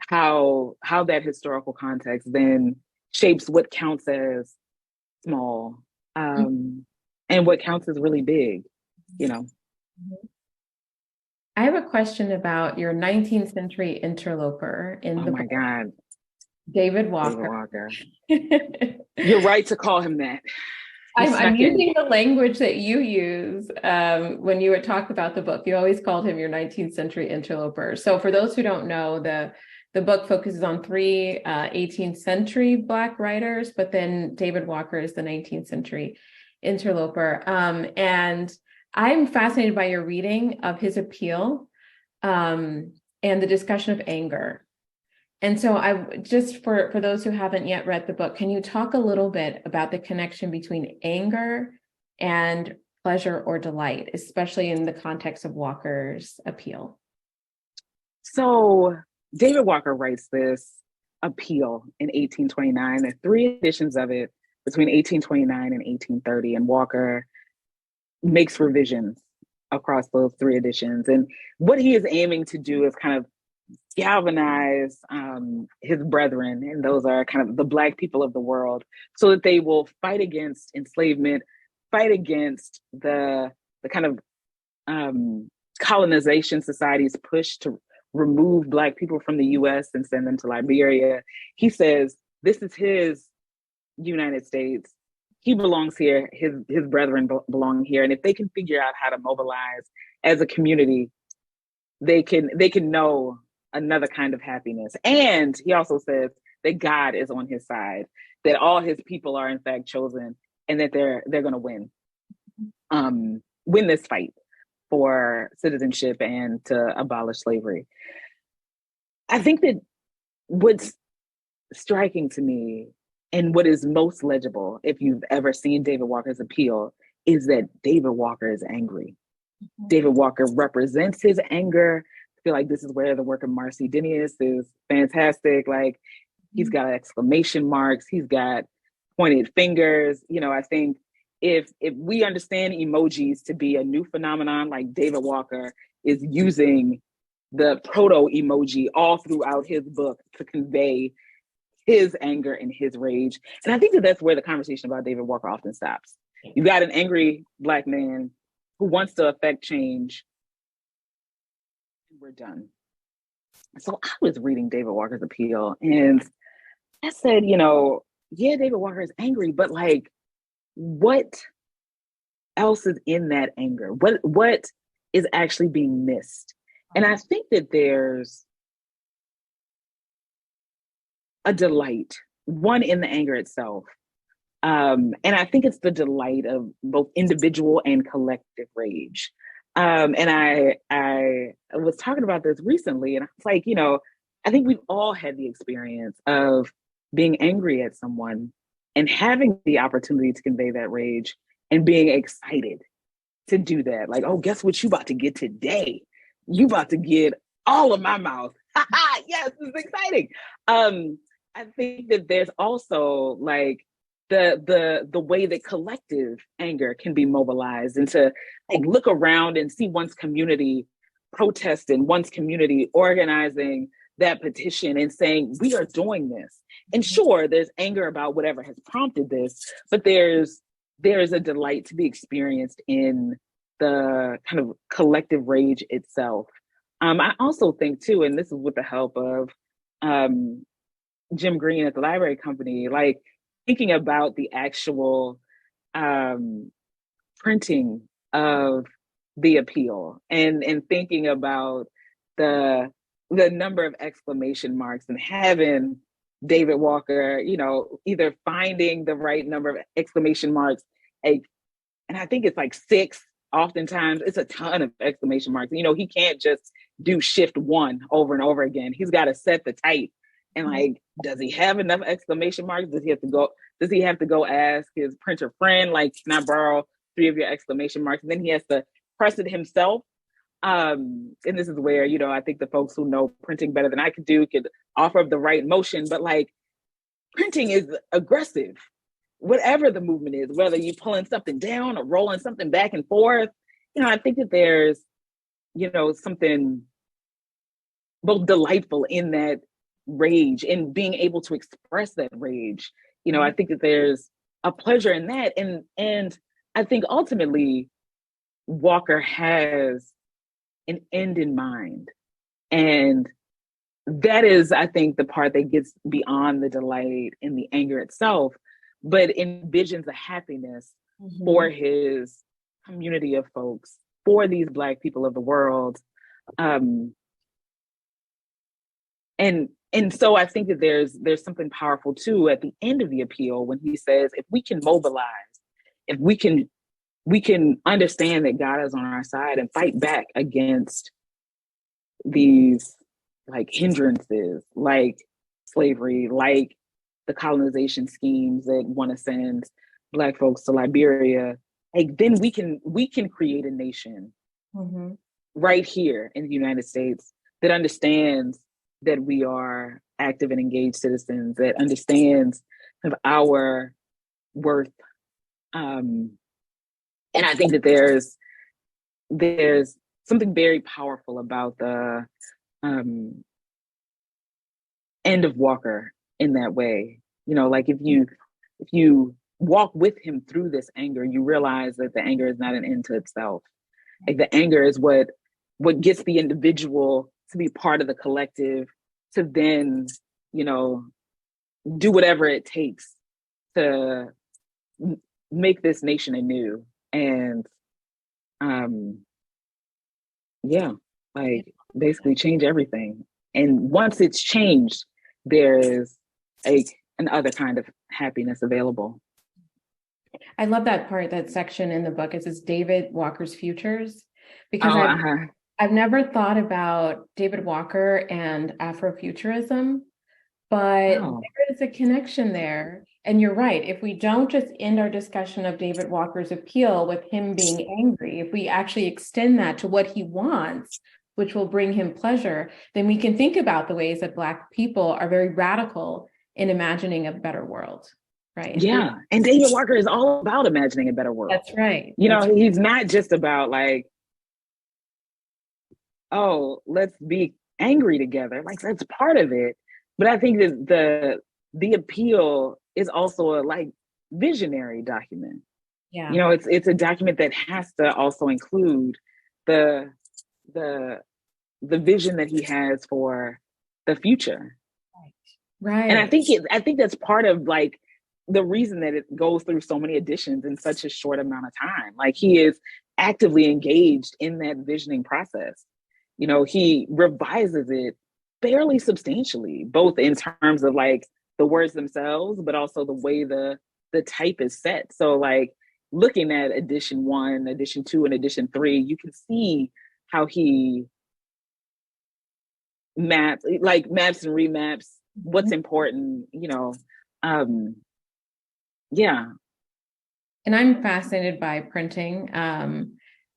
how that historical context then shapes what counts as small, and what counts as really big, I have a question about your 19th century interloper in the book. God. David Walker. You're right to call him that. I'm using the language that you use when you would talk about the book. You always called him your 19th century interloper. So for those who don't know, the book focuses on three 18th century Black writers, but then David Walker is the 19th century interloper. And I'm fascinated by your reading of his appeal and the discussion of anger. And so I just, for those who haven't yet read the book, can you talk a little bit about the connection between anger and pleasure or delight, especially in the context of Walker's appeal? So David Walker writes this appeal in 1829. There are three editions of it between 1829 and 1830, and Walker makes revisions across those three editions. And what he is aiming to do is kind of galvanize his brethren, and those are kind of the Black people of the world, so that they will fight against enslavement, fight against the kind of colonization society's push to remove Black people from the US and send them to Liberia. He says this is his United States. He belongs here. His brethren belong here. And if they can figure out how to mobilize as a community, they can know another kind of happiness. And he also says that God is on his side, that all his people are in fact chosen, and that they're going to win this fight for citizenship and to abolish slavery. I think that what's striking to me, and what is most legible if you've ever seen David Walker's appeal, is that David Walker is angry. Mm-hmm. David Walker represents his anger. I feel like this is where the work of Marcy Denius is fantastic. Like, he's got exclamation marks, he's got pointed fingers. I think if we understand emojis to be a new phenomenon, like David Walker is using the proto emoji all throughout his book to convey his anger and his rage. And I think that that's where the conversation about David Walker often stops. You've got an angry Black man who wants to affect change, and we're done. So I was reading David Walker's appeal, and I said, David Walker is angry, but like, what else is in that anger? What is actually being missed? And I think that there's a delight, one, in the anger itself. And I think it's the delight of both individual and collective rage. And I was talking about this recently, and I was like, I think we've all had the experience of being angry at someone and having the opportunity to convey that rage and being excited to do that. Like, oh, guess what you about to get today? You about to get all of my mouth. Yes, it's exciting. I think that there's also like the way that collective anger can be mobilized, and to like look around and see one's community protesting, one's community organizing that petition and saying, we are doing this. And sure, there's anger about whatever has prompted this, but there's a delight to be experienced in the kind of collective rage itself. I also think too, and this is with the help of Jim Green at the Library Company, like thinking about the actual printing of the appeal, and thinking about the number of exclamation marks, and having David Walker, either finding the right number of exclamation marks, and I think it's like 6. Oftentimes it's a ton of exclamation marks. He can't just do shift 1 over and over again. He's got to set the type. And like, does he have enough exclamation marks? Does he have to go ask his printer friend, like, can I borrow 3 of your exclamation marks? And then he has to press it himself. And this is where, I think the folks who know printing better than I could offer up the right motion, but like printing is aggressive. Whatever the movement is, whether you're pulling something down or rolling something back and forth, I think that there's, something both delightful in that rage and being able to express that rage. I think that there's a pleasure in that. And I think ultimately Walker has an end in mind. And that is, I think, the part that gets beyond the delight and the anger itself, but envisions a happiness for his community of folks, for these Black people of the world. And so I think that there's something powerful too at the end of the appeal when he says, if we can mobilize, if we can understand that God is on our side and fight back against these like hindrances, like slavery, like the colonization schemes that want to send Black folks to Liberia, like then we can create a nation right here in the United States that understands that we are active and engaged citizens, that understands kind of our worth. And I think that there's something very powerful about the end of Walker in that way. Like if you walk with him through this anger, you realize that the anger is not an end to itself. Like the anger is what gets the individual to be part of the collective, to then, do whatever it takes to make this nation anew. And like basically change everything. And once it's changed, there is an other kind of happiness available. I love that section in the book. It says David Walker's Futures, because I've never thought about David Walker and Afrofuturism, but there is a connection there. And you're right. If we don't just end our discussion of David Walker's appeal with him being angry, if we actually extend that to what he wants, which will bring him pleasure, then we can think about the ways that Black people are very radical in imagining a better world. Right. Yeah. And David Walker is all about imagining a better world. That's right. He's not just about like, oh, let's be angry together. Like that's part of it. But I think that the appeal is also a like visionary document. Yeah. It's a document that has to also include the vision that he has for the future. Right. And I think that's part of like the reason that it goes through so many editions in such a short amount of time. Like he is actively engaged in that visioning process. He revises it fairly substantially, both in terms of like the words themselves, but also the way the type is set. So like looking at edition 1, edition 2, and edition 3, you can see how he maps and remaps what's important, Yeah. And I'm fascinated by printing.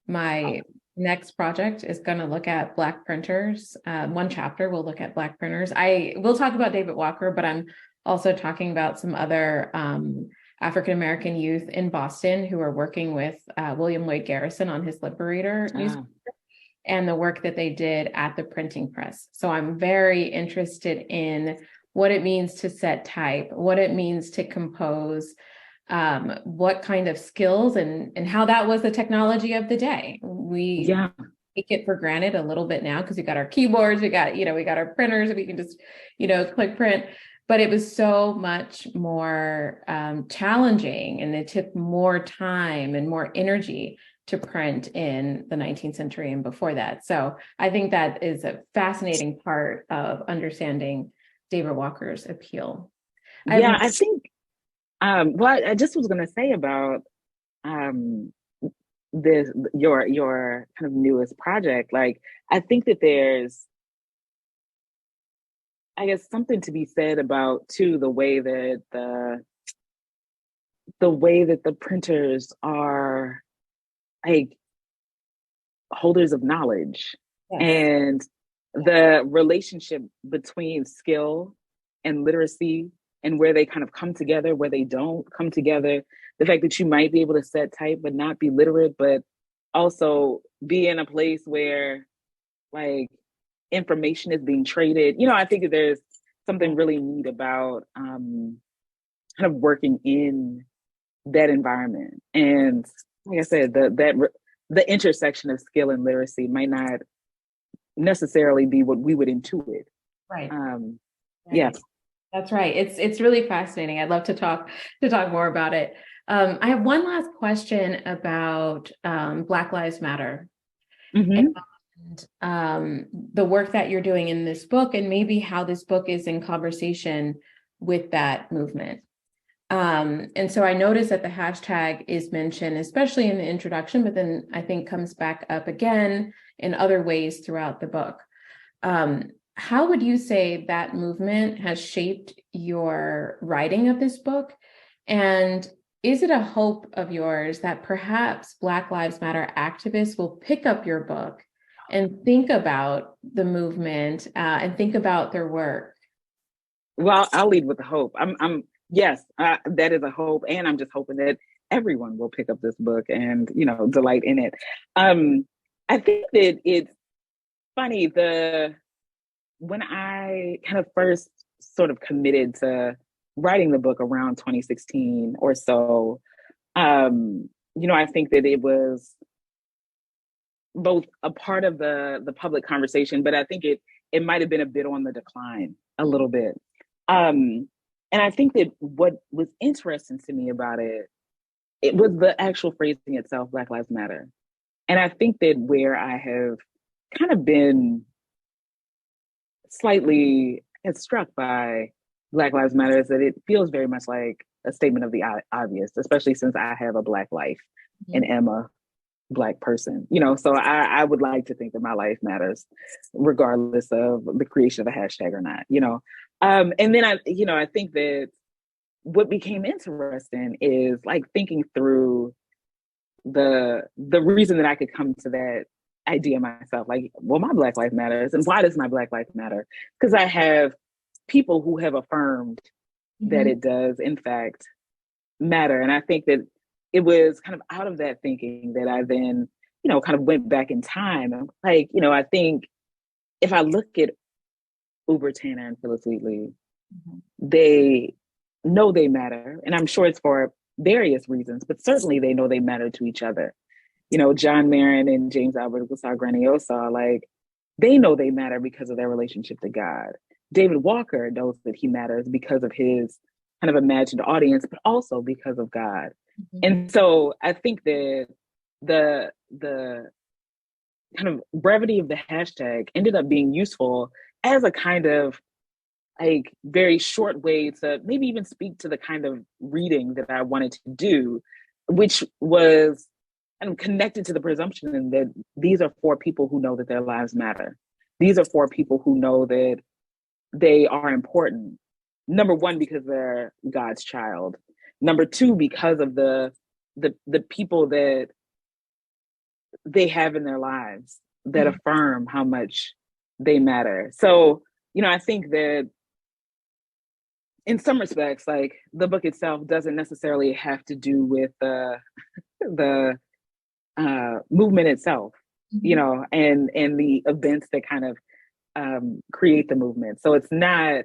My next project is going to look at Black printers. One chapter will look at Black printers. I will talk about David Walker, but I'm also talking about some other African-American youth in Boston who are working with William Lloyd Garrison on his Liberator newspaper and the work that they did at the printing press. So I'm very interested in what it means to set type, what it means to compose, what kind of skills and how that was the technology of the day. We take it for granted a little bit now because we got our keyboards, we got our printers, we can just, click print. But it was so much more challenging, and it took more time and more energy to print in the 19th century and before that. So I think that is a fascinating part of understanding David Walker's appeal. I think, I just was going to say about this, your kind of newest project. Like, I think that there's, I guess, something to be said about too the way that the printers are like holders of knowledge. Yes. And the relationship between skill and literacy and where they kind of come together, where they don't come together, the fact that you might be able to set type but not be literate, but also be in a place where like information is being traded. I think that there's something really neat about kind of working in that environment. And like I said, the intersection of skill and literacy might not necessarily be what we would intuit. Right. Yeah. That's right. It's really fascinating. I'd love to talk more about it. I have one last question about Black Lives Matter. Mm-hmm. And the work that you're doing in this book, and maybe how this book is in conversation with that movement. And so I noticed that the hashtag is mentioned, especially in the introduction, but then I think comes back up again in other ways throughout the book. How would you say that movement has shaped your writing of this book? And is it a hope of yours that perhaps Black Lives Matter activists will pick up your book and think about the movement and think about their work? Well, I'll lead with the hope. Yes, that is a hope. And I'm just hoping that everyone will pick up this book and, delight in it. I think that it's funny, when I kind of first sort of committed to writing the book around 2016 or so, I think that it was both a part of the public conversation, but I think it might have been a bit on the decline a little bit. And I think that what was interesting to me about it was the actual phrasing itself, Black Lives Matter. And I think that where I have kind of been slightly struck by Black Lives Matter is that it feels very much like a statement of the obvious, especially since I have a Black life and am a Black person, so I would like to think that my life matters regardless of the creation of a hashtag or not, and then I think that what became interesting is like thinking through the reason that I could come to that idea myself, like, well, my Black life matters. And why does my Black life matter? Because I have people who have affirmed that it does, in fact, matter. And I think that it was kind of out of that thinking that I then, kind of went back in time. And like, I think if I look at Uber Tanner and Phyllis Wheatley, they know they matter. And I'm sure it's for various reasons, but certainly they know they matter to each other. John Marrant and James Albert Gronniosaw, like, they know they matter because of their relationship to God. David Walker knows that he matters because of his kind of imagined audience, but also because of God. And so I think that the kind of brevity of the hashtag ended up being useful as a kind of like very short way to maybe even speak to the kind of reading that I wanted to do, which was connected to the presumption that these are for people who know that their lives matter. These are for people who know that they are important. Number one, because they're God's child. Number two, because of the people that they have in their lives that affirm how much they matter. So, I think that in some respects, like the book itself doesn't necessarily have to do with the movement itself, and the events that kind of create the movement. So it's not,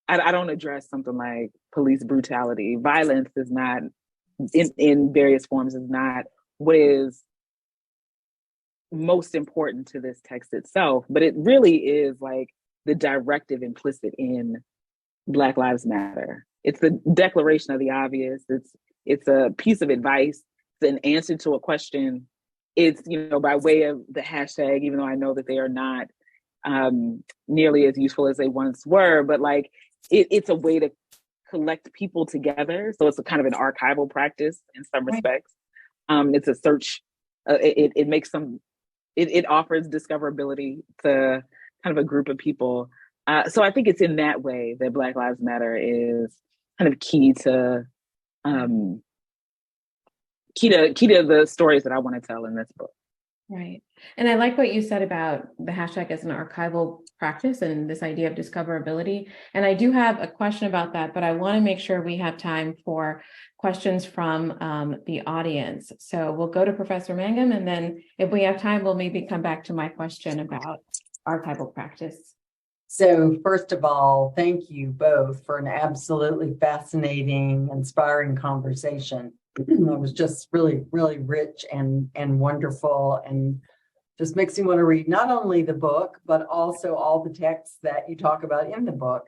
I don't address something like police brutality. Violence is not, in various forms, is not what is most important to this text itself, but it really is like the directive implicit in Black Lives Matter. It's the declaration of the obvious. It's a piece of advice. It's an answer to a question. It's, by way of the hashtag, even though I know that they are not nearly as useful as they once were, but like it's a way to collect people together. So it's a kind of an archival practice in some respects. It's a search. It makes some. It offers discoverability to kind of a group of people. So I think it's in that way that Black Lives Matter is kind of key to the stories that I want to tell in this book. Right. And I like what you said about the hashtag as an archival practice and this idea of discoverability. And I do have a question about that, but I want to make sure we have time for questions from the audience. So we'll go to Professor Mangum, and then if we have time, we'll maybe come back to my question about archival practice. So first of all, thank you both for an absolutely fascinating, inspiring conversation. It was just really, really rich and wonderful, and just makes me want to read not only the book, but also all the texts that you talk about in the book.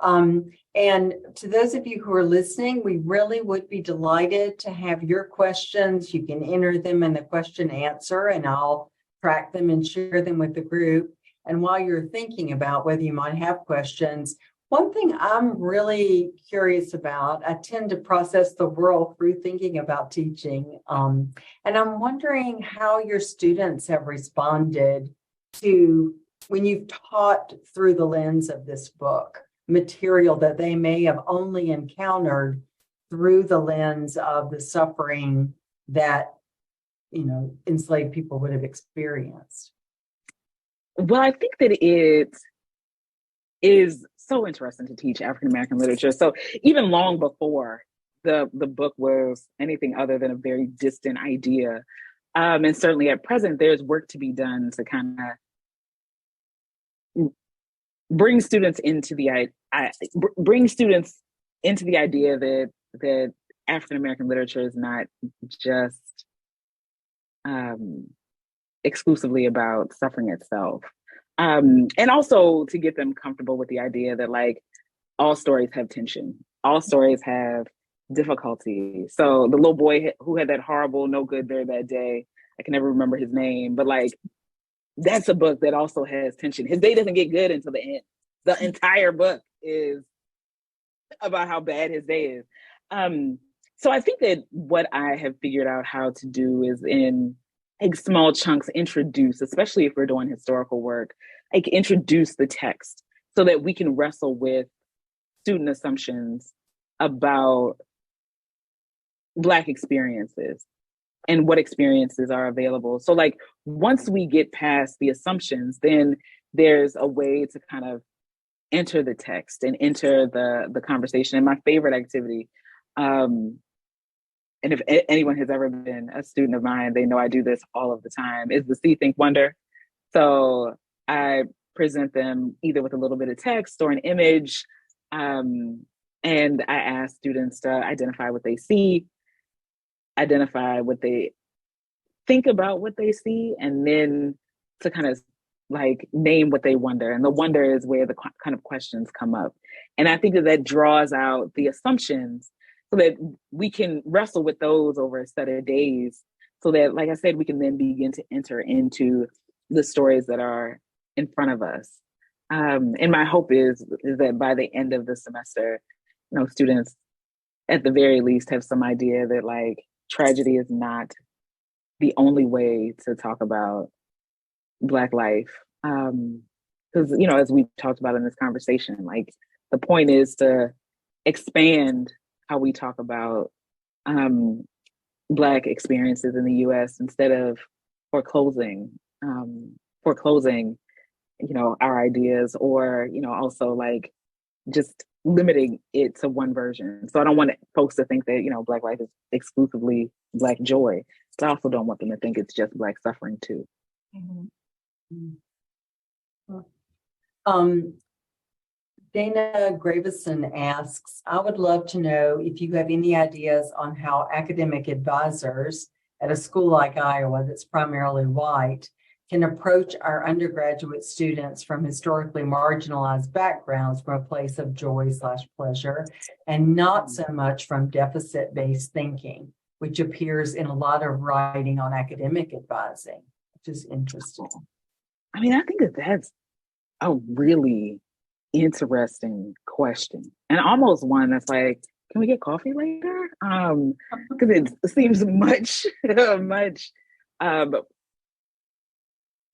And to those of you who are listening, we really would be delighted to have your questions. You can enter them in the question answer, and I'll track them and share them with the group. And while you're thinking about whether you might have questions, one thing I'm really curious about, I tend to process the world through thinking about teaching. And I'm wondering how your students have responded to when you've taught through the lens of this book, material that they may have only encountered through the lens of the suffering that, enslaved people would have experienced. Well, I think that it is so interesting to teach African American literature. So even long before the book was anything other than a very distant idea, and certainly at present, there's work to be done to kind of bring students into the idea that African American literature is not just exclusively about suffering itself. And also to get them comfortable with the idea that like all stories have tension, all stories have difficulty. So the little boy who had that horrible, no good, very bad day, I can never remember his name, but like that's a book that also has tension. His day doesn't get good until the end. The entire book is about how bad his day is. So I think that what I have figured out how to do is in like small chunks introduce, especially if we're doing historical work, like introduce the text so that we can wrestle with student assumptions about Black experiences and what experiences are available. So like once we get past the assumptions, then there's a way to kind of enter the text and enter the conversation. And my favorite activity, and if anyone has ever been a student of mine, they know I do this all of the time, is the See, Think, Wonder. So I present them either with a little bit of text or an image, and I ask students to identify what they see, identify what they think about what they see, and then to kind of like name what they wonder. And the wonder is where the kind of questions come up. And I think that draws out the assumptions so that we can wrestle with those over a set of days so that, like I said, we can then begin to enter into the stories that are in front of us. And my hope is that by the end of the semester, students at the very least have some idea that like tragedy is not the only way to talk about Black life. Because, as we talked about in this conversation, like the point is to expand how we talk about Black experiences in the U.S. instead of foreclosing, foreclosing, our ideas, or, also like just limiting it to one version. So I don't want folks to think that, Black life is exclusively Black joy. But I also don't want them to think it's just Black suffering too. Mm-hmm. Dana Gravison asks, I would love to know if you have any ideas on how academic advisors at a school like Iowa that's primarily white can approach our undergraduate students from historically marginalized backgrounds from a place of joy/pleasure and not so much from deficit-based thinking, which appears in a lot of writing on academic advising, which is interesting. I mean, I think that's a really interesting question, and almost one that's like, can we get coffee later? Because it seems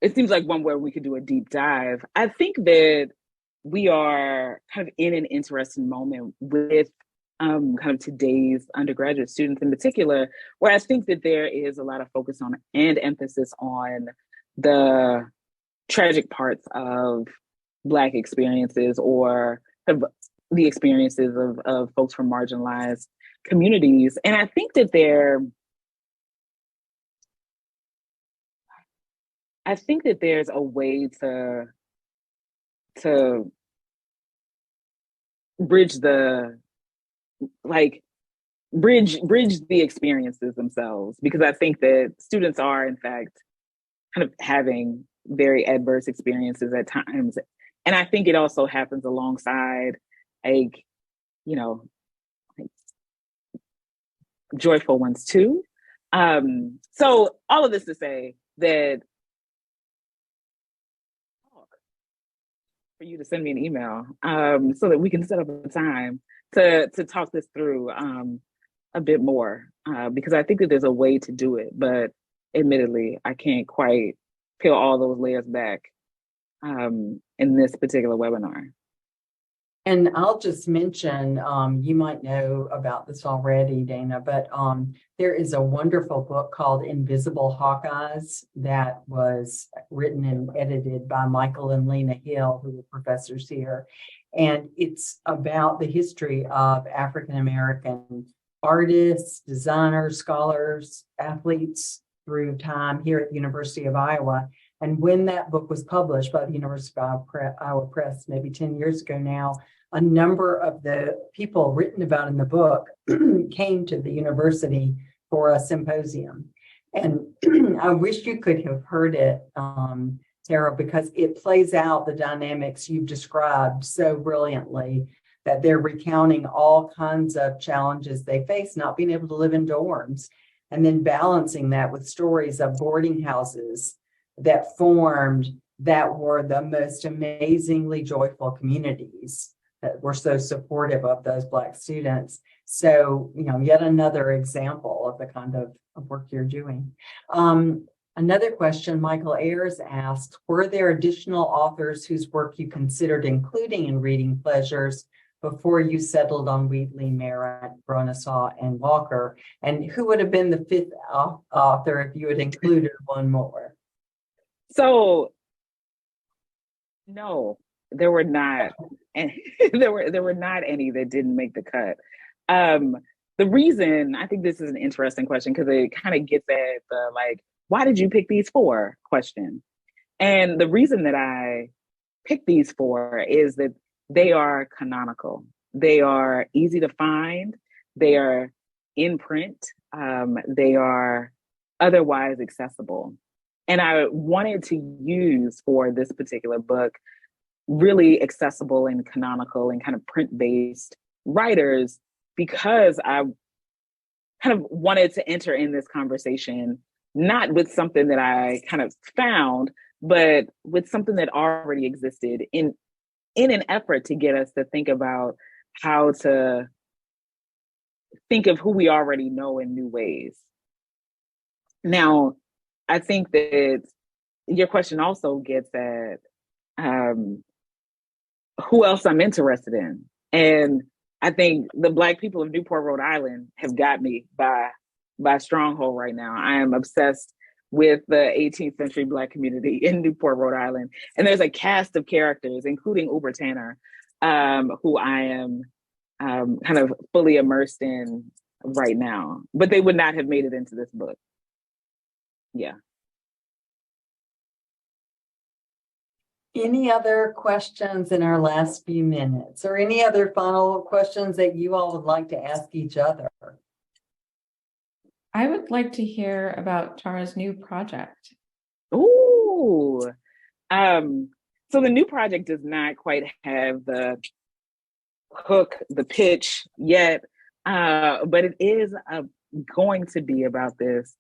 it seems like one where we could do a deep dive. I think that we are kind of in an interesting moment with kind of today's undergraduate students in particular, where I think that there is a lot of focus on and emphasis on the tragic parts of Black experiences, or kind of the experiences of folks from marginalized communities. And I think that there's a way to bridge the bridge the experiences themselves, because I think that students are in fact kind of having very adverse experiences at times. And I think it also happens alongside like joyful ones too. So all of this to say that for you to send me an email so that we can set up a time to talk this through a bit more, because I think that there's a way to do it, but admittedly, I can't quite peel all those layers back in this particular webinar. And I'll just mention, you might know about this already, Dana, but there is a wonderful book called Invisible Hawkeyes that was written and edited by Michael and Lena Hill, who are professors here. And it's about the history of African-American artists, designers, scholars, athletes through time here at the University of Iowa. And when that book was published by the University of Iowa Press, maybe 10 years ago now, a number of the people written about in the book came to the university for a symposium. And I wish you could have heard it, Tara, because it plays out the dynamics you've described so brilliantly, that they're recounting all kinds of challenges they face, not being able to live in dorms, and then balancing that with stories of boarding houses that formed that were the most amazingly joyful communities that were so supportive of those Black students. So, yet another example of the kind of work you're doing. Another question, Michael Ayers asked, were there additional authors whose work you considered including in Reading Pleasures before you settled on Wheatley, Marrant, Gronniosaw, and Walker? And who would have been the fifth author if you had included one more? So, no, there were not. And there were not any that didn't make the cut. The reason, I think this is an interesting question because it kind of gets at the why did you pick these four question? And the reason that I picked these four is that they are canonical. They are easy to find. They are in print. They are otherwise accessible. And I wanted to use for this particular book really accessible and canonical and kind of print-based writers, because I kind of wanted to enter in this conversation not with something that I kind of found, but with something that already existed in an effort to get us to think about how to think of who we already know in new ways. Now, I think that your question also gets at who else I'm interested in. And I think the Black people of Newport, Rhode Island have got me by stronghold right now. I am obsessed with the 18th century Black community in Newport, Rhode Island. And there's a cast of characters, including Uber Tanner, who I am kind of fully immersed in right now. But they would not have made it into this book. Yeah. Any other questions in our last few minutes, or any other final questions that you all would like to ask each other? I would like to hear about Tara's new project. Ooh. So the new project does not quite have the hook, the pitch yet, but it is going to be about this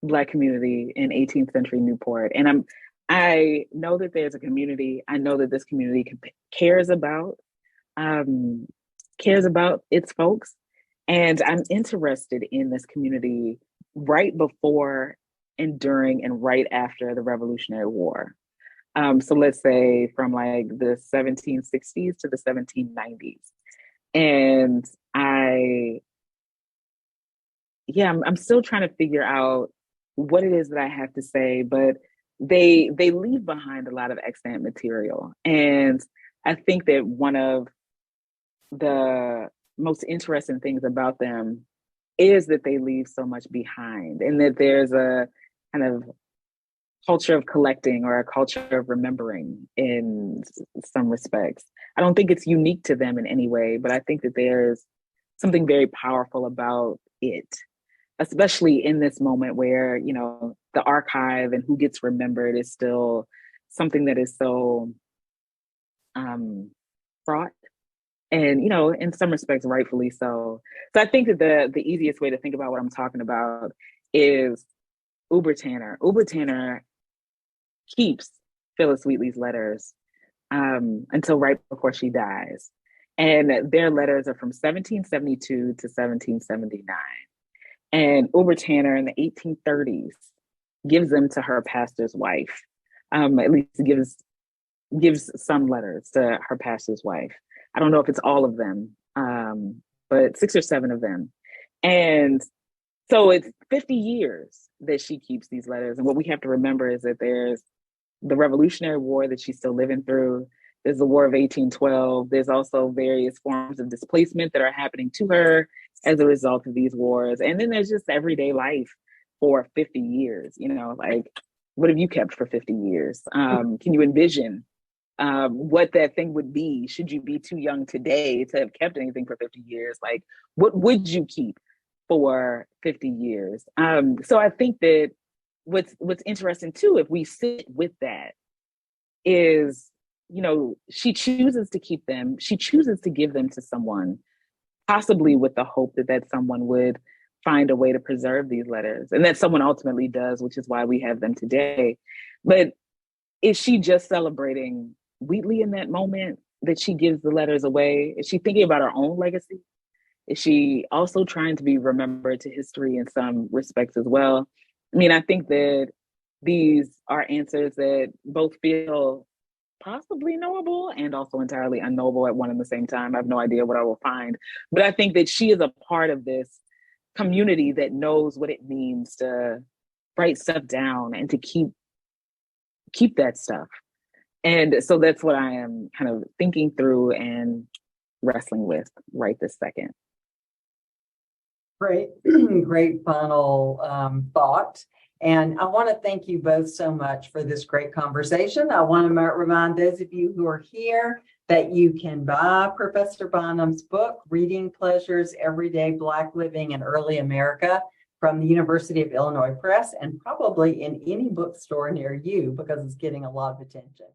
Black community in 18th century Newport. And I know that there's a community. I know that this community cares about its folks. And I'm interested in this community right before and during and right after the Revolutionary War. So let's say from like the 1760s to the 1790s. And I'm still trying to figure out what it is that I have to say, but they leave behind a lot of extant material. And I think that one of the most interesting things about them is that they leave so much behind, and that there's a kind of culture of collecting or a culture of remembering in some respects. I don't think it's unique to them in any way, but I think that there's something very powerful about it, especially in this moment where, you know, the archive and who gets remembered is still something that is so fraught. And, you know, in some respects, rightfully so. So I think that the easiest way to think about what I'm talking about is Uber Tanner. Uber Tanner keeps Phyllis Wheatley's letters until right before she dies. And their letters are from 1772 to 1779. And Uber Tanner in the 1830s gives them to her pastor's wife, at least gives some letters to her pastor's wife. I don't know if it's all of them, but 6 or 7 of them. And so it's 50 years that she keeps these letters. And what we have to remember is that there's the Revolutionary War that she's still living through. There's the War of 1812. There's also various forms of displacement that are happening to her as a result of these wars. And then there's just everyday life for 50 years. You know, like, what have you kept for 50 years? Can you envision what that thing would be should you be too young today to have kept anything for 50 years? Like, what would you keep for 50 years? So I think that what's interesting too, if we sit with that, is, you know, she chooses to keep them. She chooses to give them to someone, possibly with the hope that that someone would find a way to preserve these letters, and that someone ultimately does, which is why we have them today. But is she just celebrating Wheatley in that moment that she gives the letters away? Is she thinking about her own legacy? Is she also trying to be remembered to history in some respects as well? I mean, I think that these are answers that both feel possibly knowable and also entirely unknowable at one and the same time. I have no idea what I will find. But I think that she is a part of this community that knows what it means to write stuff down and to keep that stuff. And so that's what I am kind of thinking through and wrestling with right this second. Great, great final thought. And I want to thank you both so much for this great conversation. I want to remind those of you who are here that you can buy Professor Bynum's book, Reading Pleasures, Everyday Black Living in Early America, from the University of Illinois Press, and probably in any bookstore near you because it's getting a lot of attention.